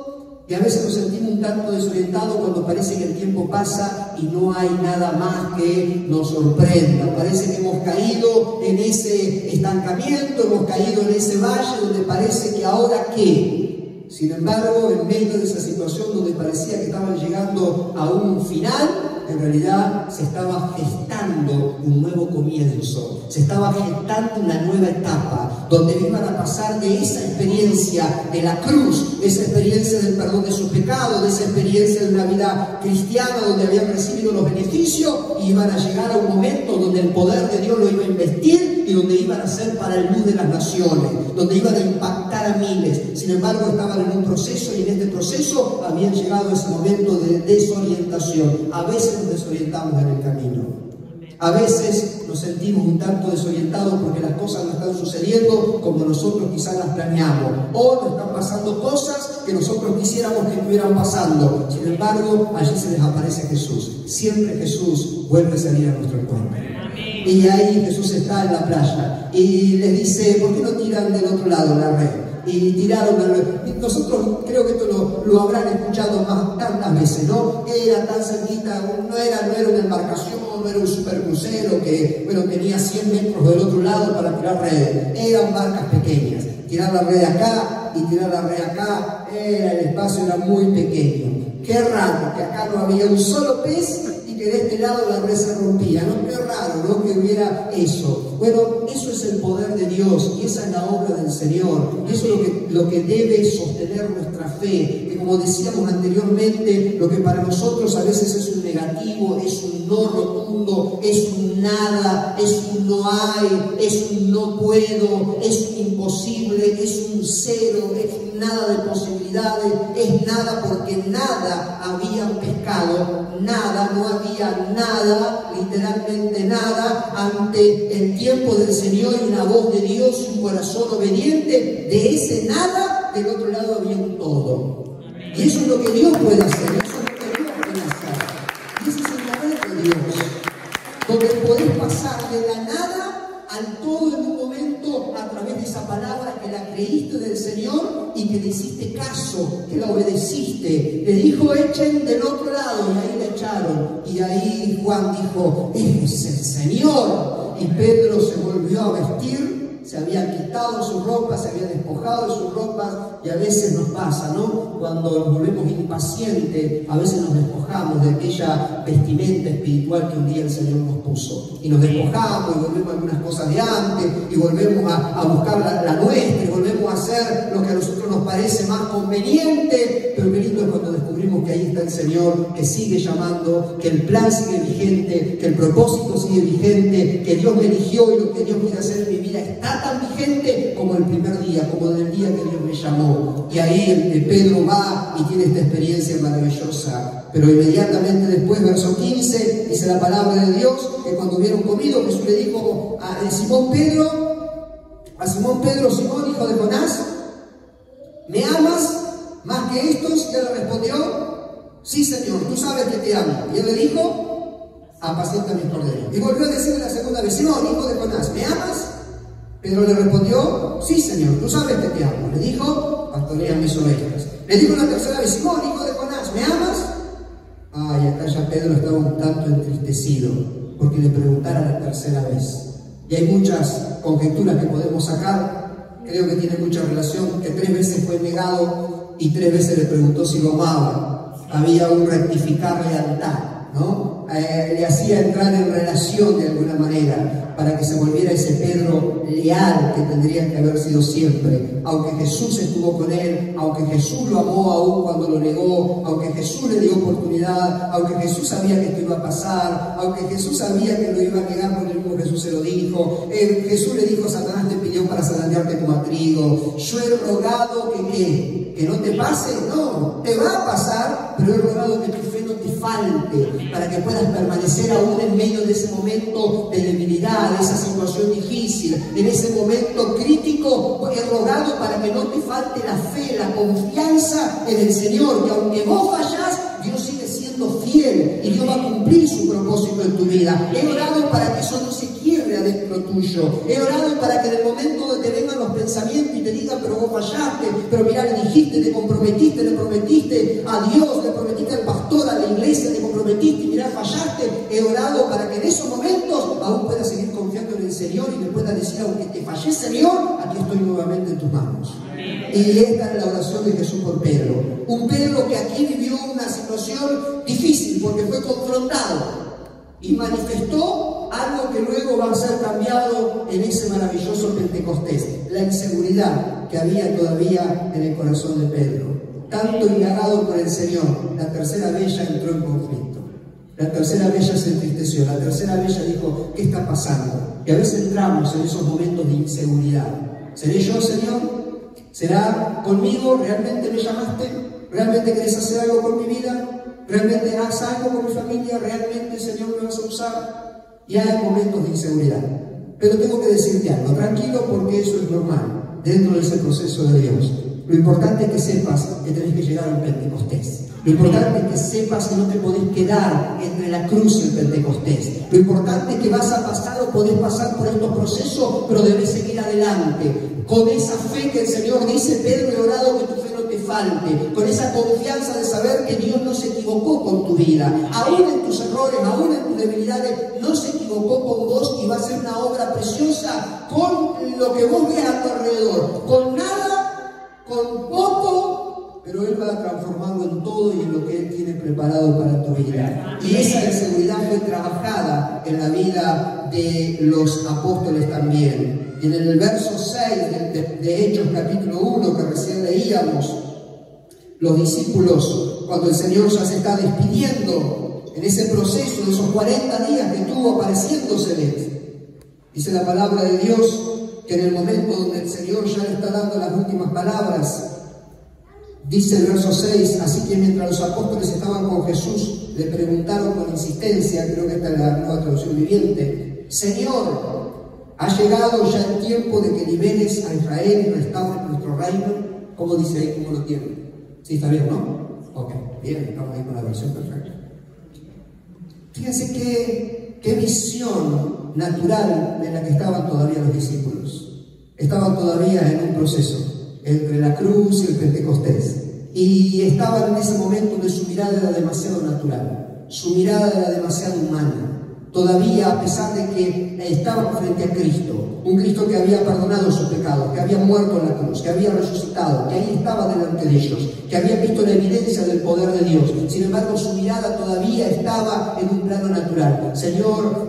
Y a veces nos sentimos un tanto desorientados cuando parece que el tiempo pasa y no hay nada más que nos sorprenda. Parece que hemos caído en ese estancamiento, hemos caído en ese valle donde parece que ahora ¿qué? Sin embargo, en medio de esa situación donde parecía que estaban llegando a un final, en realidad se estaba gestando un nuevo comienzo, se estaba gestando una nueva etapa, donde iban a pasar de esa experiencia de la cruz, de esa experiencia del perdón de sus pecados, de esa experiencia de una vida cristiana donde habían recibido los beneficios, y iban a llegar a un momento donde el poder de Dios lo iba a investir y donde iban a ser para el luz de las naciones, donde iban a impactar a miles. Sin embargo, estaban en un proceso, y en este proceso habían llegado a ese momento de desorientación. A veces nos desorientamos en el camino. A veces nos sentimos un tanto desorientados porque las cosas no están sucediendo como nosotros quizás las planeamos, o nos están pasando cosas que nosotros quisiéramos que estuvieran pasando. Sin embargo, allí se les aparece Jesús. Siempre Jesús vuelve a salir a nuestro encuentro. Y ahí Jesús está en la playa y les dice: ¿por qué no tiran del otro lado la red? Y tiraron la red. Nosotros creo que esto lo habrán escuchado tantas veces, ¿no? Era tan cerquita, no era una embarcación, no era un supercrucero que, bueno, tenía 100 metros del otro lado para tirar redes. Eran barcas pequeñas. Tirar la red acá y tirar la red acá, el espacio era muy pequeño. Qué raro que acá no había un solo pez y que de este lado la red se rompía, ¿no? Qué raro, ¿no? Que hubiera eso. Bueno, eso es el poder de Dios y esa es la obra del Señor. Y eso es lo que debe sostener nuestra fe. Que, como decíamos anteriormente, lo que para nosotros a veces es un negativo, es un no rotundo, es un nada, es un no hay, es un no puedo, es un imposible, es un cero, es un nada de posibilidades, es nada porque nada habían pescado, nada, no había nada, literalmente nada, ante el tiempo del Señor y una voz de Dios y un corazón obediente. De ese nada, del otro lado había un todo. Y eso es lo que Dios puede hacer, eso es lo que Dios puede hacer. Y ese es el poder de Dios, donde podés pasar de la nada al todo en un momento a través de esa palabra que la creíste del Señor y que le hiciste caso, que la obedeciste. Le dijo: echen del otro lado, y ahí la echaron. Y ahí Juan dijo: es el Señor. Y Pedro se volvió a vestir, se había quitado sus ropas, se había despojado de sus ropas. Y a veces nos pasa, ¿no? Cuando nos volvemos impacientes, a veces nos despojamos de aquella vestimenta espiritual que un día el Señor nos puso. Y nos despojamos y volvemos a algunas cosas de antes, y volvemos a buscar la nuestra, y volvemos a hacer lo que a nosotros nos parece más conveniente. Pero qué lindo es cuando descubrimos que ahí está el Señor, que sigue llamando, que el plan sigue vigente, que el propósito sigue vigente, que Dios me eligió y lo que Dios quiere hacer en mi vida está tan vigente como el primer día, como del día que Dios me llamó. Y ahí Pedro va y tiene esta experiencia maravillosa. Pero inmediatamente después, verso 15, dice la palabra de Dios que cuando hubieron comido, Jesús le dijo a Simón Pedro, Simón, hijo de Jonás: ¿me amas más que estos? Y él le respondió: sí, Señor, tú sabes que te amo. Y él le dijo: apacienta mis corderos. Y volvió a decirle la segunda vez: Simón, hijo de Jonás, ¿me amas? Pedro le respondió: sí, Señor, tú sabes que te amo. Le dijo: pastorea mis ovejas. Le dijo la tercera vez: Simón, hijo de Jonás, ¿me amas? Ay, acá ya Pedro estaba un tanto entristecido porque le preguntara la tercera vez. Y hay muchas conjeturas que podemos sacar. Creo que tiene mucha relación, que 3 veces fue negado y 3 veces le preguntó si lo amaba. Había un rectificar lealtad, ¿no? Le hacía entrar en relación de alguna manera para que se volviera ese Pedro leal que tendría que haber sido siempre. Aunque Jesús estuvo con él, aunque Jesús lo amó aún cuando lo negó, aunque Jesús le dio oportunidad, aunque Jesús sabía que esto iba a pasar, aunque Jesús sabía que lo iba a negar porque el mismo Jesús se lo dijo. Jesús le dijo: Satanás te pidió para zarandearte como a trigo. Yo he rogado que no te pase. No, te va a pasar, pero he rogado que tu fe no te falte, para que puedas permanecer aún en medio de ese momento de debilidad, de esa situación difícil, en ese momento crítico. He rogado para que no te falte la fe, la confianza en el Señor, que aunque vos fallás, Dios sigue siendo fiel y Dios va a cumplir su propósito en tu vida. He orado para que eso no se quiebre dentro tuyo. He orado para que en el momento donde te vengan los pensamientos y te digan, pero vos fallaste, pero mirá, le dijiste, te comprometiste, le prometiste a Dios, le prometiste al pastor, a la iglesia, te comprometiste y mirá, fallaste. He orado para que en esos momentos aún puedas seguir confiando en el Señor y le puedas decir, aunque te fallé, Señor, aquí estoy nuevamente en tus manos. Y esta es la oración de Jesús por Pedro. Un Pedro que aquí vivió una situación difícil porque fue confrontado y manifestó algo que luego va a ser cambiado en ese maravilloso Pentecostés: la inseguridad que había todavía en el corazón de Pedro. Tanto indagado por el Señor, la tercera vez ya entró en conflicto. La tercera vez ya se entristeció. La tercera vez ya dijo, ¿qué está pasando? Y a veces entramos en esos momentos de inseguridad. ¿Seré yo, Señor? ¿Será conmigo? ¿Realmente me llamaste? ¿Realmente querés hacer algo con mi vida? ¿Realmente haz algo con mi familia? ¿Realmente, Señor, me vas a usar? Y hay momentos de inseguridad. Pero tengo que decirte algo, tranquilo, porque eso es normal dentro de ese proceso de Dios. Lo importante es que sepas que tenés que llegar al Pentecostés. Lo importante es que sepas que no te podés quedar entre la cruz y el Pentecostés. Lo importante es que vas a pasar o podés pasar por estos procesos, pero debes seguir adelante. Con esa fe que el Señor dice, Pedro, he orado que tu fe no te falte. Con esa confianza de saber que Dios no se equivocó con tu vida. Aún en tus errores, aún en tus debilidades, no se equivocó con vos y va a ser una obra preciosa con lo que vos veas a tu alrededor. Con nada, con poco, pero Él va a transformarlo en todo y en lo que Él tiene preparado para tu vida. Y esa inseguridad fue trabajada en la vida de los apóstoles también. Y en el verso 6 de Hechos capítulo 1 que recién leíamos, los discípulos, cuando el Señor ya se está despidiendo en ese proceso de esos 40 días que estuvo apareciéndoseles, dice la palabra de Dios que en el momento donde el Señor ya le está dando las últimas palabras, dice el verso 6, así que mientras los apóstoles estaban con Jesús, le preguntaron con insistencia, creo que esta es la Nueva Traducción Viviente, Señor, ¿ha llegado ya el tiempo de que liberes a Israel y restaures nuestro reino? ¿Cómo dice ahí? ¿Cómo lo tiene? ¿Sí está bien, no? Ok, bien, estamos ahí con la versión perfecta. Fíjense qué visión natural en la que estaban todavía los discípulos. Estaban todavía en un proceso entre la cruz y el Pentecostés. Y estaban en ese momento donde su mirada era demasiado natural, su mirada era demasiado humana. Todavía, a pesar de que estaban frente a Cristo, un Cristo que había perdonado sus pecados, que había muerto en la cruz, que había resucitado, que ahí estaba delante de ellos, que había visto la evidencia del poder de Dios. Sin embargo, su mirada todavía estaba en un plano natural. Señor,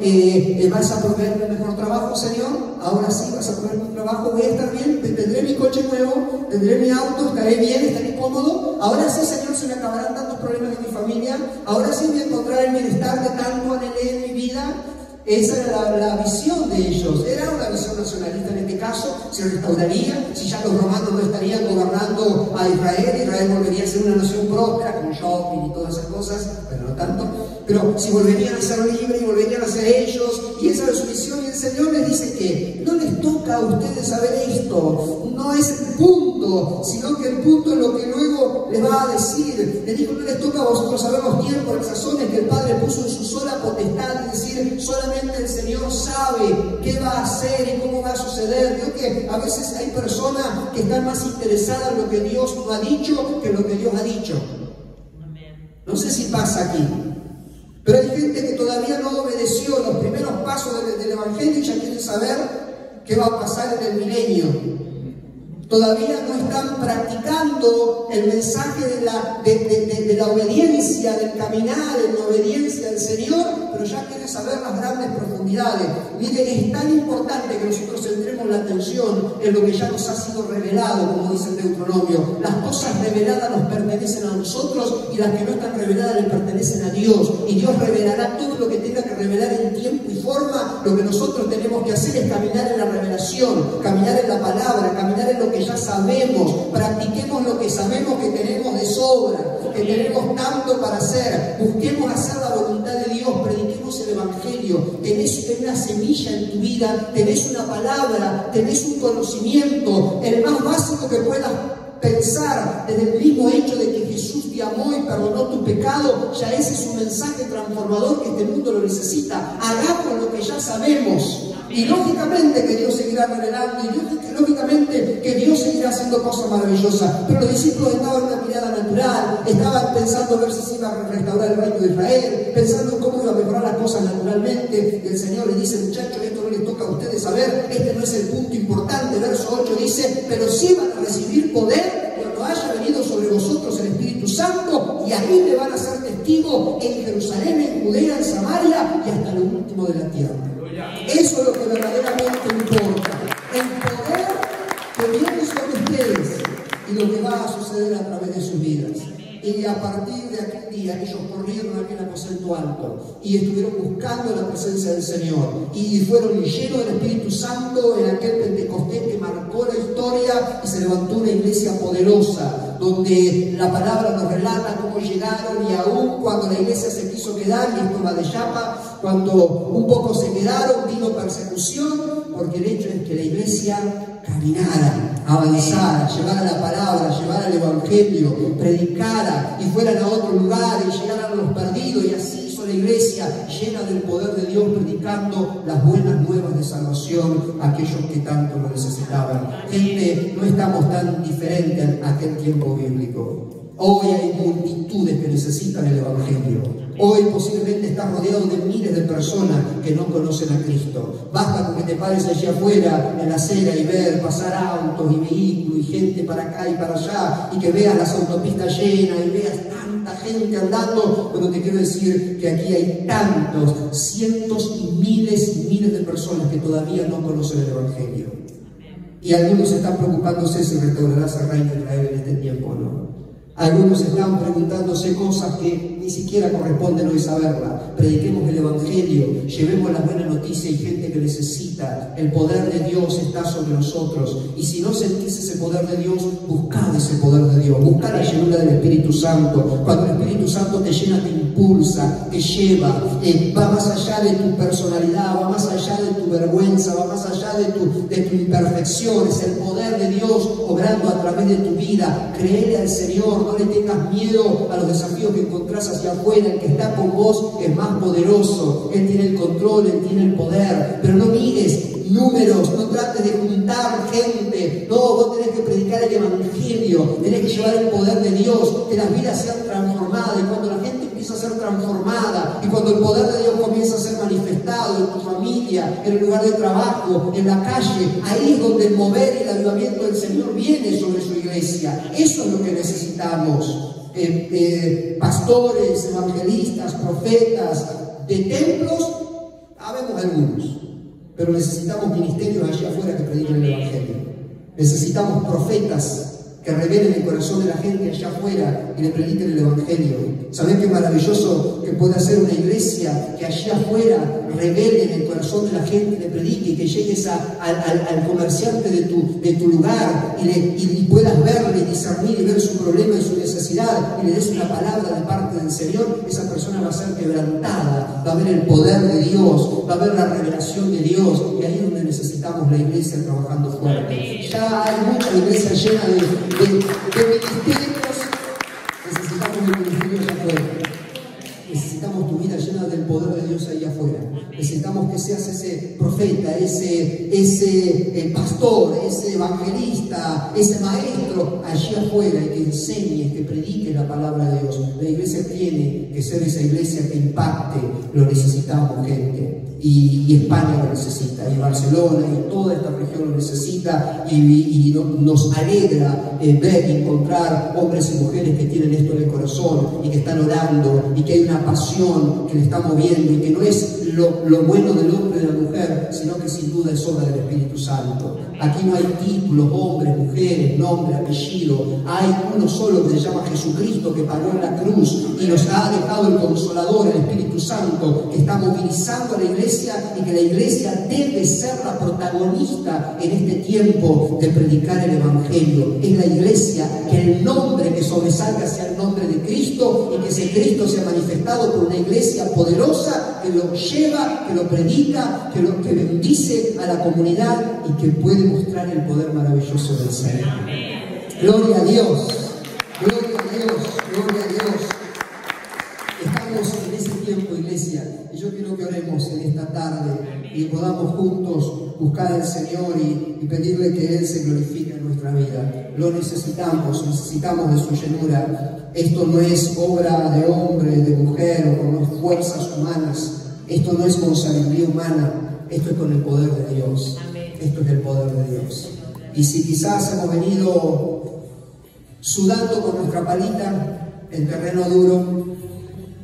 ¿vas a proveerme el mejor trabajo, Señor? Ahora sí, vas a proveerme un trabajo, voy a estar bien, tendré mi coche nuevo, tendré mi auto, estaré bien, estaré cómodo. Ahora sí, Señor, se me acabarán tantos problemas en mi familia. Ahora sí voy a encontrar el bienestar que tanto anhelé en mi vida. Esa era la visión de ellos. Era una visión nacionalista en este caso. Se restauraría, si ya los romanos no estarían gobernando a Israel, Israel volvería a ser una nación próspera con shopping y todas esas cosas, pero no tanto. Pero si volverían a ser libres y volverían a ser ellos, y esa era su visión, y el Señor les dice que no les toca a ustedes saber esto, no es el punto, sino que el punto es lo que luego les va a decir. Les dijo, no les toca a vosotros saber los tiempos, las razones que el Padre puso en su sola potestad, es decir, solamente el Señor sabe qué va a hacer y cómo va a suceder. Creo que a veces hay personas que están más interesadas en lo que Dios no ha dicho que en lo que Dios ha dicho. No sé si pasa aquí. Pero hay gente que todavía no obedeció los primeros pasos del Evangelio y ya quieren saber qué va a pasar en el milenio. Todavía no están practicando el mensaje de la obediencia, del caminar en la obediencia al Señor, pero ya quieren saber las grandes profundidades. Miren, es tan importante que nosotros centremos la atención en lo que ya nos ha sido revelado, como dice el Deuteronomio. Las cosas reveladas nos pertenecen a nosotros y las que no están reveladas le pertenecen a Dios. Y Dios revelará todo lo que tenga que revelar en tiempo y forma. Lo que nosotros tenemos que hacer es caminar en la revelación, caminar en la palabra, caminar en lo que ya sabemos. Practiquemos lo que sabemos que tenemos de sobra, que tenemos tanto para hacer. Busquemos hacer la voluntad de Dios, prediquemos el Evangelio. Tenés una semilla en tu vida, tenés una palabra, tenés un conocimiento, el más básico que puedas pensar, desde el mismo hecho de que Jesús te amó y perdonó tu pecado. Ya ese es un mensaje transformador que este mundo lo necesita. Hagamos lo que ya sabemos. Y lógicamente que Dios seguirá revelando, y lógicamente que Dios seguirá haciendo cosas maravillosas. Pero los discípulos estaban en una mirada natural, estaban pensando ver si se iba a restaurar el reino de Israel, pensando en cómo iba a mejorar las cosas naturalmente. Y el Señor les dice: muchachos, esto no les toca a ustedes saber, este no es el punto importante. Verso 8 dice: pero sí van a recibir poder cuando haya venido sobre vosotros el Espíritu Santo, y ahí me van a ser testigos en Jerusalén, en Judea, en Samaria y hasta lo último de la tierra. Eso es lo que verdaderamente importa. El poder que viene sobre ustedes y lo que va a suceder a través de sus vidas. Y a partir de aquel día ellos corrieron a aquel aposento alto y estuvieron buscando la presencia del Señor y fueron llenos del Espíritu Santo en aquel Pentecostés que marcó la historia, y se levantó una iglesia poderosa donde la palabra nos relata cómo llegaron, y aún cuando la iglesia se quiso quedar, y esto va de chapa, cuando un poco se quedaron vino persecución, porque el hecho es que la iglesia caminara, avanzara, llevara la palabra, llevara el evangelio, predicara y fueran a otro lugar y llegaran a los perdidos, y así hizo la iglesia llena del poder de Dios, predicando las buenas nuevas de salvación a aquellos que tanto lo necesitaban. Gente, no estamos tan diferentes a aquel tiempo bíblico. Hoy hay multitudes que necesitan el evangelio. Hoy posiblemente estás rodeado de miles de personas que no conocen a Cristo. Basta con que te pares allá afuera en la acera y ver pasar autos y vehículos y gente para acá y para allá, y que veas las autopistas llenas y veas tanta gente andando. Bueno, te quiero decir que aquí hay tantos, cientos y miles de personas que todavía no conocen el evangelio. Y algunos están preocupándose si restaurarás el reino de Israel en este tiempo o no. Algunos están preguntándose cosas que ni siquiera corresponden hoy saberla. Prediquemos el evangelio, llevemos la buena noticia. Hay gente que necesita. El poder de Dios está sobre nosotros. Y si no sentís ese poder de Dios, buscad ese poder de Dios. Buscad la llenura del Espíritu Santo. Cuando el Espíritu Santo te llena, te impulsa, te lleva, va más allá de tu personalidad, va más allá de tu vergüenza, va más allá de tu imperfección. Es el poder de Dios obrando a través de tu vida. Créele al Señor. No le tengas miedo a los desafíos que encontrás hacia afuera. El que está con vos es más poderoso. Él tiene el control, Él tiene el poder. Pero no mires números, no trates de juntar gente. No, vos tenés que predicar el evangelio, tenés que llevar el poder de Dios, que las vidas sean transformadas. Y cuando la gente empieza a ser transformada, y cuando el poder de Dios comienza a ser manifestado en tu familia, en el lugar de trabajo, en la calle, ahí es donde el mover y el avivamiento del Señor viene sobre su iglesia. Eso es lo que necesitamos. Pastores, evangelistas, profetas de templos, habemos algunos, pero necesitamos ministerios allá afuera que prediquen el evangelio. Necesitamos profetas que revelen el corazón de la gente allá afuera y le prediquen el evangelio. ¿Saben qué maravilloso que puede hacer una iglesia que allá afuera revele en el corazón de la gente, le predique, y que llegues al comerciante de tu lugar y puedas verle, discernir y ver su problema y su necesidad, y le des una palabra de parte del Señor? Esa persona va a ser quebrantada, va a ver el poder de Dios, va a ver la revelación de Dios, y ahí es donde necesitamos la iglesia trabajando fuerte. Ya hay mucha iglesia llena de ministerios. Necesitamos el ministerio allá afuera. Necesitamos tu vida llena del poder de Dios ahí afuera. Necesitamos que seas ese profeta, ese pastor, ese evangelista, ese maestro allí afuera, y que enseñes, que predique la palabra de Dios. La iglesia tiene que ser esa iglesia que impacte. Lo necesitamos, gente. Y España lo necesita, y Barcelona y toda esta región lo necesita, y nos alegra ver y encontrar hombres y mujeres que tienen esto en el corazón y que están orando, y que hay una pasión que le está moviendo, y que no es lo bueno del hombre y de la mujer, sino que sin duda es obra del Espíritu Santo. Aquí no hay títulos, hombres, mujeres, nombre, apellido. Hay uno solo que se llama Jesucristo, que pagó en la cruz y nos ha dejado el Consolador, el Espíritu Santo, que está movilizando a la iglesia, y que la iglesia debe ser la protagonista en este tiempo de predicar el evangelio. Es la iglesia que el nombre que sobresalga sea el nombre de Cristo, y que ese Cristo sea manifestado por una iglesia poderosa que lo lleva, que lo predica, que bendice a la comunidad y que puede mostrar el poder maravilloso del Señor. Gloria a Dios, gloria a Dios, gloria a Dios. Estamos en ese tiempo, iglesia, y yo quiero que oremos en esta tarde. y podamos juntos buscar al Señor y pedirle que Él se glorifique en nuestra vida. Lo necesitamos de su llenura. Esto no es obra de hombre, de mujer o con fuerzas humanas. Esto no es con sabiduría humana. Esto es con el poder de Dios. Esto es el poder de Dios. Y si quizás hemos venido sudando con nuestra palita en terreno duro,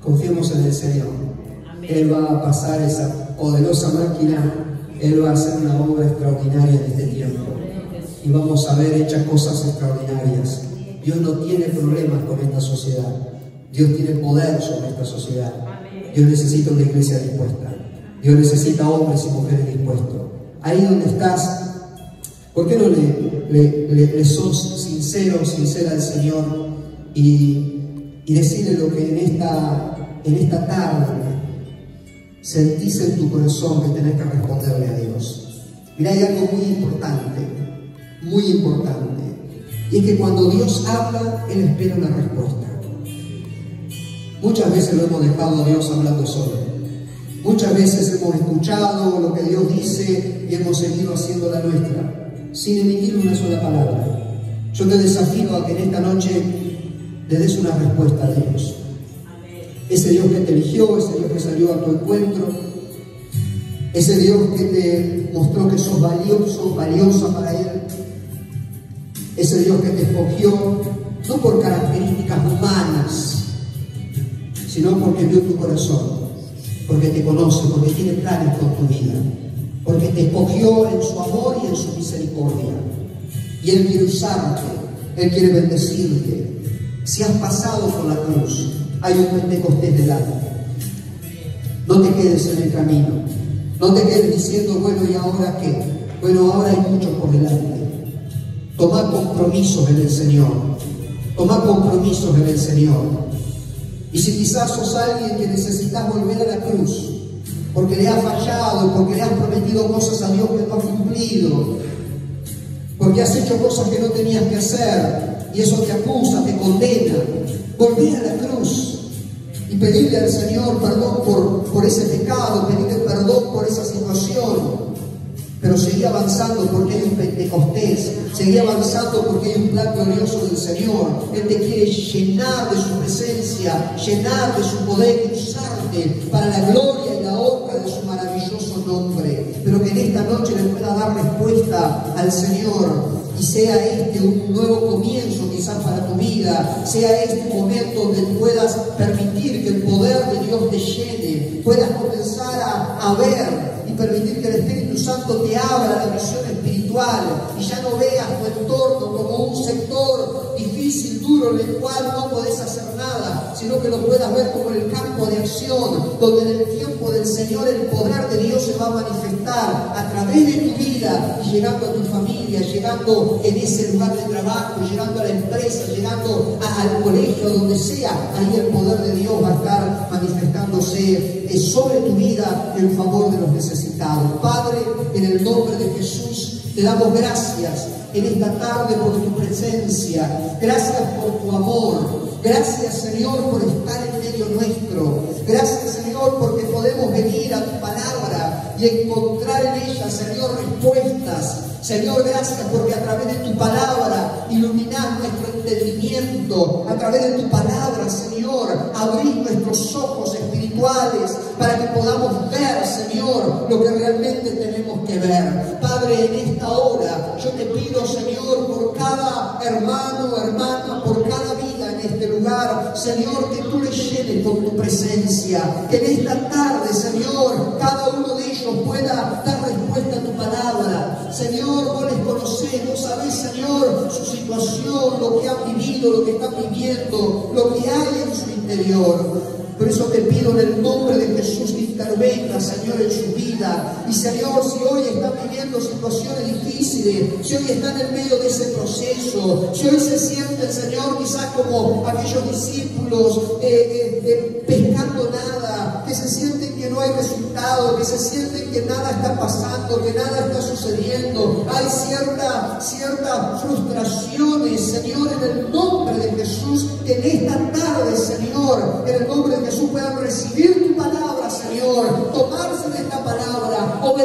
confiemos en el Señor. Él va a pasar esa poderosa máquina. Él va a hacer una obra extraordinaria en este tiempo. Y vamos a ver hechas cosas extraordinarias. Dios no tiene problemas con esta sociedad. Dios tiene poder sobre esta sociedad. Dios necesita una iglesia dispuesta. Dios necesita hombres y mujeres dispuestos. Ahí donde estás, ¿por qué no le sos sincero, sincera al Señor y decirle lo que en esta tarde sentís en tu corazón que tenés que responderle a Dios? Mirá, hay algo muy importante, y es que cuando Dios habla, Él espera una respuesta. Muchas veces lo hemos dejado a Dios hablando solo. Muchas veces hemos escuchado lo que Dios dice y hemos seguido haciendo la nuestra, sin emitir una sola palabra. Yo te desafío a que en esta noche le des una respuesta a Dios. Ese Dios que te eligió, ese Dios que salió a tu encuentro, ese Dios que te mostró que sos valiosa para Él, ese Dios que te escogió, no por características humanas, sino porque vio tu corazón, porque te conoce, porque tiene planes con tu vida, porque te escogió en su amor y en su misericordia. Y Él quiere usarte, Él quiere bendecirte. Si has pasado por la cruz, hay un Pentecostés delante. No te quedes en el camino. No te quedes diciendo, bueno, ¿y ahora qué? Bueno, ahora hay mucho por delante. Toma compromisos en el Señor. Toma compromisos en el Señor. Y si quizás sos alguien que necesitas volver a la cruz, porque le has fallado, porque le has prometido cosas a Dios que no has cumplido, porque has hecho cosas que no tenías que hacer, y eso te acusa, te condena, volver a la cruz y pedirle al Señor perdón por ese pecado, pedirle perdón por esa situación. Pero seguí avanzando porque hay un Pentecostés, seguí avanzando porque hay un plan glorioso del Señor. Él te quiere llenar de su presencia, llenar de su poder y usarte para la gloria y la honra de su maravilloso nombre. Pero que en esta noche le pueda dar respuesta al Señor y sea este un nuevo comienzo quizás para tu vida, sea este un momento donde puedas permitir que el poder de Dios te llene, puedas comenzar a ver y permitir que el Espíritu Santo te abra la visión espiritual y ya no veas tu entorno como un sector difícil, duro, en el cual no podés hacer nada, sino que lo puedas ver como el campo de acción, donde en el tiempo del Señor el poder de Dios se va a manifestar a través de tu vida y llegando a tu familia, llegando en ese lugar de trabajo, llegando a la empresa, llegando al colegio, donde sea. Ahí el poder de Dios va a estar manifestándose sobre tu vida en favor de los necesitados. Padre, en el nombre de Jesús, te damos gracias en esta tarde por tu presencia. Gracias por tu amor. Gracias, Señor, por estar en medio nuestro. Gracias, Señor, porque podemos venir a tu palabra y encontrar en ella, Señor, respuestas. Señor, gracias porque a través de tu palabra iluminás nuestro entendimiento. A través de tu palabra, Señor, abrís nuestros ojos espirituales para que podamos ver, Señor, lo que realmente tenemos que ver. Padre, en esta hora yo te pido, Señor, por cada hermano, hermana, por cada vida en este lugar, Señor, que tú les llenes con tu presencia. Que en esta tarde, Señor, cada uno de ellos pueda dar respuesta a tu palabra. Señor, vos les conocés, vos sabés, Señor, su situación, lo que han vivido, lo que están viviendo, lo que hay en su interior. Por eso te pido en el nombre de Jesús que intervenga, Señor, en su vida. Y Señor, si hoy están viviendo situaciones difíciles, si hoy están en medio de ese proceso, si hoy se sienten, Señor, quizás como aquellos discípulos pescando nada, que se sienten que no hay resultado, que se sienten que nada está pasando, que nada está sucediendo, hay ciertas frustraciones, Señor, en el nombre de Jesús, que en esta tarde, Señor, en el nombre de Jesús puedan recibir tu palabra, Señor, tomarse de esta palabra, obedecer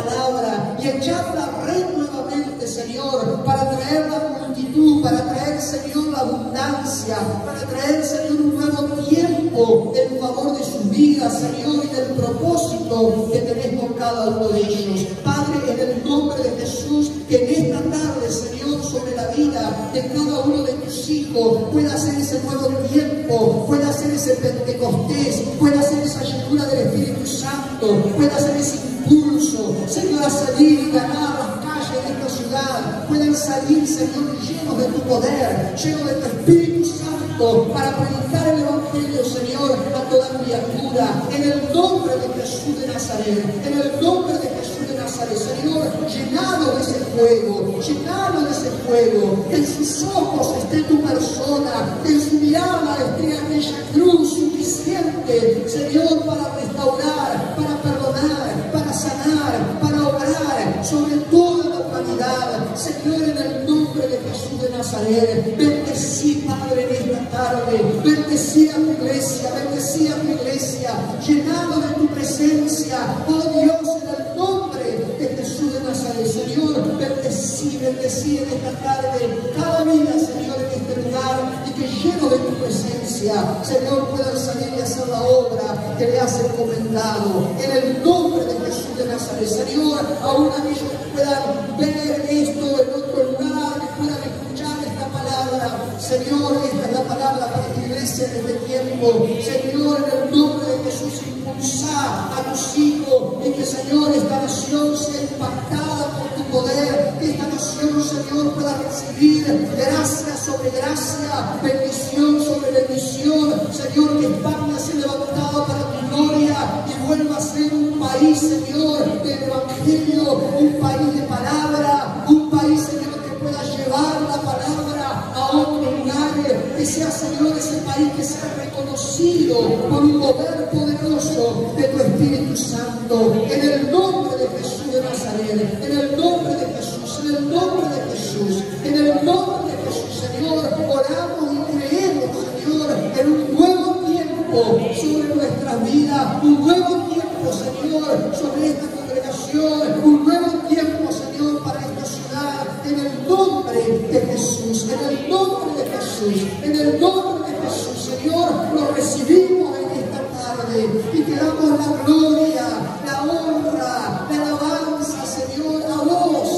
palabra y echarla a red nuevamente, Señor, para traer la multitud, para traer, Señor, la abundancia, para traer, Señor, un nuevo tiempo en favor de sus vidas, Señor, y del propósito que tenés con cada uno de ellos. Padre, en el nombre de Jesús, que en esta tarde, Señor, sobre la vida de cada uno de tus hijos pueda ser ese nuevo tiempo, pueda ser ese Pentecostés, pueda ser esa llenura del Espíritu Santo, pueda ser ese impulso, Señor, a salir y ganar las calles de esta ciudad, pueden salir, Señor, llenos de tu poder, llenos de tu Espíritu Santo, para predicar el Evangelio, Señor, a toda criatura, en el nombre de Jesús de Nazaret, en el nombre de Jesús de Nazaret, Señor, llenado de ese fuego, llenado de ese fuego, que en sus ojos esté tu persona, que en su mirada esté aquella cruz suficiente, Señor, para restaurar, para perdonar, para sanar, para obrar sobre toda la humanidad, Señor, en el nombre de Jesús de Nazaret. Bendecí, Padre, en esta tarde, bendecí a tu iglesia, bendecí a tu iglesia, llenado de tu presencia, oh Dios, en el nombre de Jesús de Nazaret, Señor, bendecí en esta tarde cada vida, Señor, en este lugar, y que lleno de tu presencia, Señor, puedan salir y hacer la obra que le has encomendado, en el nombre de Jesús de Nazaret, Señor, aún aquellos que puedan ver esto en otro lugar, que puedan escuchar esta palabra, Señor, esta es la palabra para tu iglesia en este tiempo, Señor, en el nombre de Jesús, impulsa a tus hijos, y que, Señor, esta nación sea impactada por tu poder, que esta nación, Señor, pueda recibir gracia sobre gracia, bendición sobre bendición, Señor, que España sea levantada para tu gloria y vuelva a ser un país, Señor, del Evangelio, un país de palabra, un país, Señor, que pueda llevar la palabra a otros lugares, que sea, Señor, ese país que sea reconocido por un poder poderoso de tu Espíritu Santo, en el nombre de Jesús de Nazaret, en el nombre de Jesús, en el nombre de Jesús, en el nombre de Jesús, Señor, oramos y creemos, Señor, en un nuevo tiempo sobre nuestras vidas, un nuevo tiempo, Señor, sobre esta congregación, un nuevo tiempo, Señor, para esta ciudad, en el nombre de Jesús, en el nombre de Jesús, en el nombre de Jesús, Señor, lo recibimos en esta tarde y te damos la gloria, la honra, la alabanza, Señor, a vos,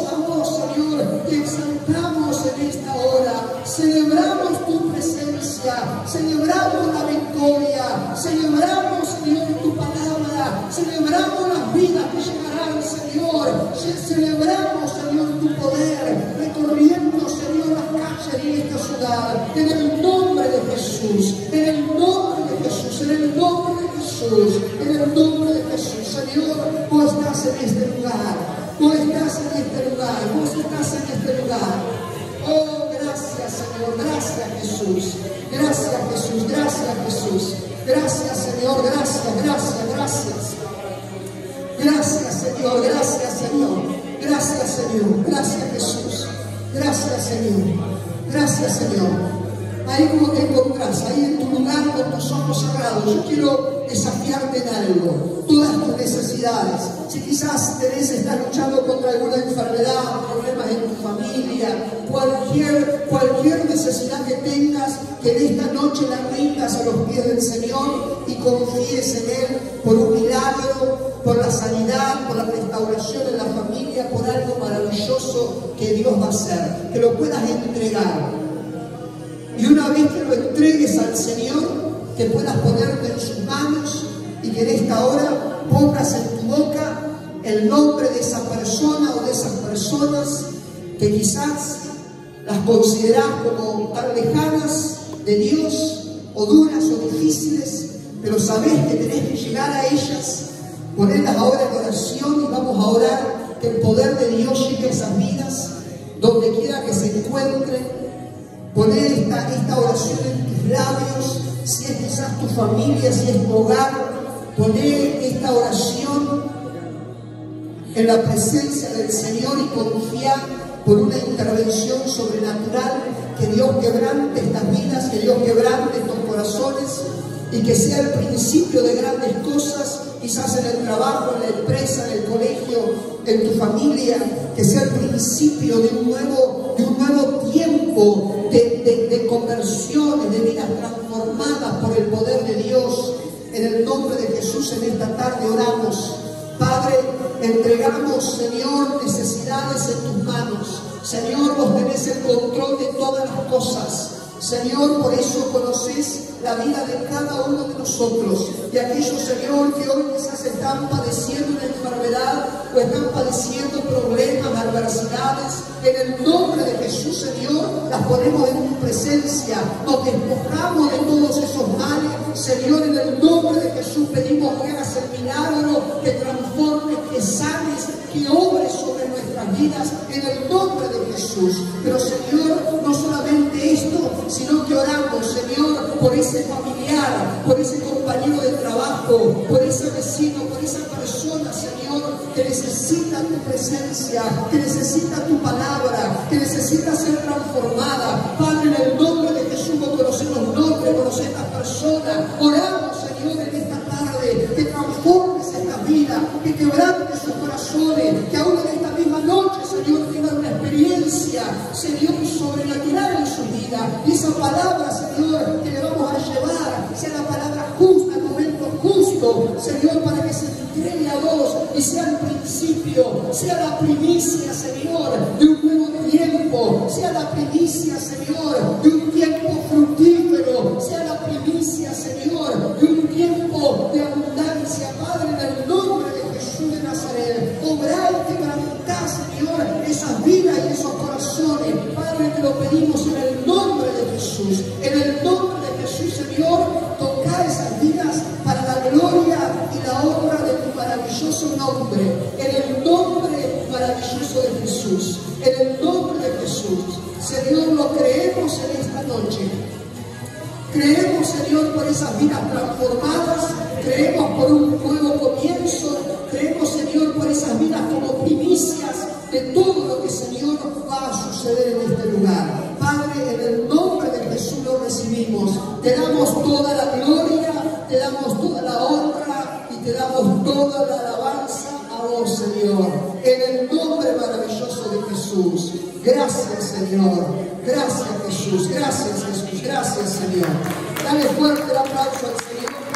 Señor, te exaltamos en esta hora, celebramos tu presencia, celebramos la victoria, celebramos, Señor, tu palabra, celebramos las vidas que llegarán, Señor, celebramos, Señor, tu poder, recorriendo, Señor, las calles de esta ciudad, en el nombre de Jesús, en el nombre de Jesús, en el nombre de Jesús, en el nombre de Jesús, Señor, vos estás en este lugar, vos estás en este lugar, vos estás en este lugar. Oh, gracias, Señor, gracias, Jesús, gracias, Jesús, gracias, Jesús, gracias, Señor, gracias, gracias, gracias. Gracias, Señor, gracias, Señor, gracias, Señor, gracias, Jesús, gracias, Señor, gracias, Señor. Ahí como te encontrás, ahí en tu lugar con tus ojos cerrados, yo quiero desafiarte en algo, todas tus necesidades. Si quizás estás luchando contra alguna enfermedad, problemas en tu familia, cualquier necesidad que tengas, que en esta noche la rindas a los pies del Señor y confíes en Él por un milagro, por la sanidad, por la restauración en la familia, por algo maravilloso que Dios va a hacer, que lo puedas entregar. Y una vez que lo entregues al Señor, que puedas ponerte en sus manos y que en esta hora pongas en tu boca el nombre de esa persona o de esas personas que quizás las considerás como tan lejanas de Dios, o duras o difíciles, pero sabés que tenés que llegar a ellas, ponerlas ahora en oración, y vamos a orar que el poder de Dios llegue a esas vidas, donde quiera que se encuentren. Poner esta oración en tus labios, si es quizás tu familia, si es tu hogar, poner esta oración en la presencia del Señor y confiar por una intervención sobrenatural, que Dios quebrante estas vidas, que Dios quebrante estos corazones y que sea el principio de grandes cosas quizás en el trabajo, en la empresa, en el colegio, en tu familia, que sea el principio de un nuevo tiempo de conversiones, de vidas transformadas por el poder de Dios. En el nombre de Jesús, en esta tarde oramos. Padre, entregamos, Señor, necesidades en tus manos. Señor, vos tenés el control de todas las cosas. Señor, por eso conoces la vida de cada uno de nosotros. Y aquellos, Señor, que hoy quizás están padeciendo una enfermedad o están padeciendo problemas, adversidades, en el nombre de Jesús, Señor, las ponemos en tu presencia. Nos despojamos de todos esos males. Señor, en el nombre de Jesús pedimos que hagas el milagro, que transformes, que sanes, que obres sobre nuestras vidas, en el nombre de Jesús. Pero, Señor, no solamente esto, sino que oramos, Señor, por ese familiar, por ese compañero de trabajo, por ese vecino, por esa persona, Señor, que necesita tu presencia, que necesita tu palabra, que necesita ser transformada. Padre, en el nombre de Jesús, vos conocés los nombres, conocés a estas personas. Oramos, Señor, en esta tarde, que transformes esta vida, que quebrantes sus corazones, que aún en esta misma noche, Señor, tengan una experiencia, Señor, sobrenatural en su vida. Y esa palabra, Señor, que le vamos a llevar, sea la palabra justa, el momento justo, Señor, para que se entregue a vos y sea el principio, sea la primicia, Señor, de un nuevo tiempo, sea la primicia, Señor, de un tiempo fructífero, sea la primicia, Señor, de un tiempo de abundancia. Padre, en el nombre de Jesús de Nazaret, obra y quebrantá, Señor, esas vidas y esos corazones. Padre, te lo pedimos en el nombre de Jesús. En el nombre de Jesús, Señor, toca esas vidas para la gloria y la honra de tu maravilloso nombre. En el nombre maravilloso de Jesús. En el nombre de Jesús. Señor, lo creemos en esta noche. Creemos, Señor, por esas vidas transformadas. Creemos por un nuevo comienzo. Creemos, Señor, por esas vidas como primicias de todo lo que, Señor, va a suceder en este lugar. Padre, en el nombre de Jesús lo recibimos. Te damos toda la gloria, te damos toda la honra y te damos toda la alabanza a vos, Señor. En el nombre maravilloso de Jesús. Gracias, Señor. Gracias, Jesús. Gracias, Jesús. Gracias, Señor. Dale fuerte el aplauso al Señor.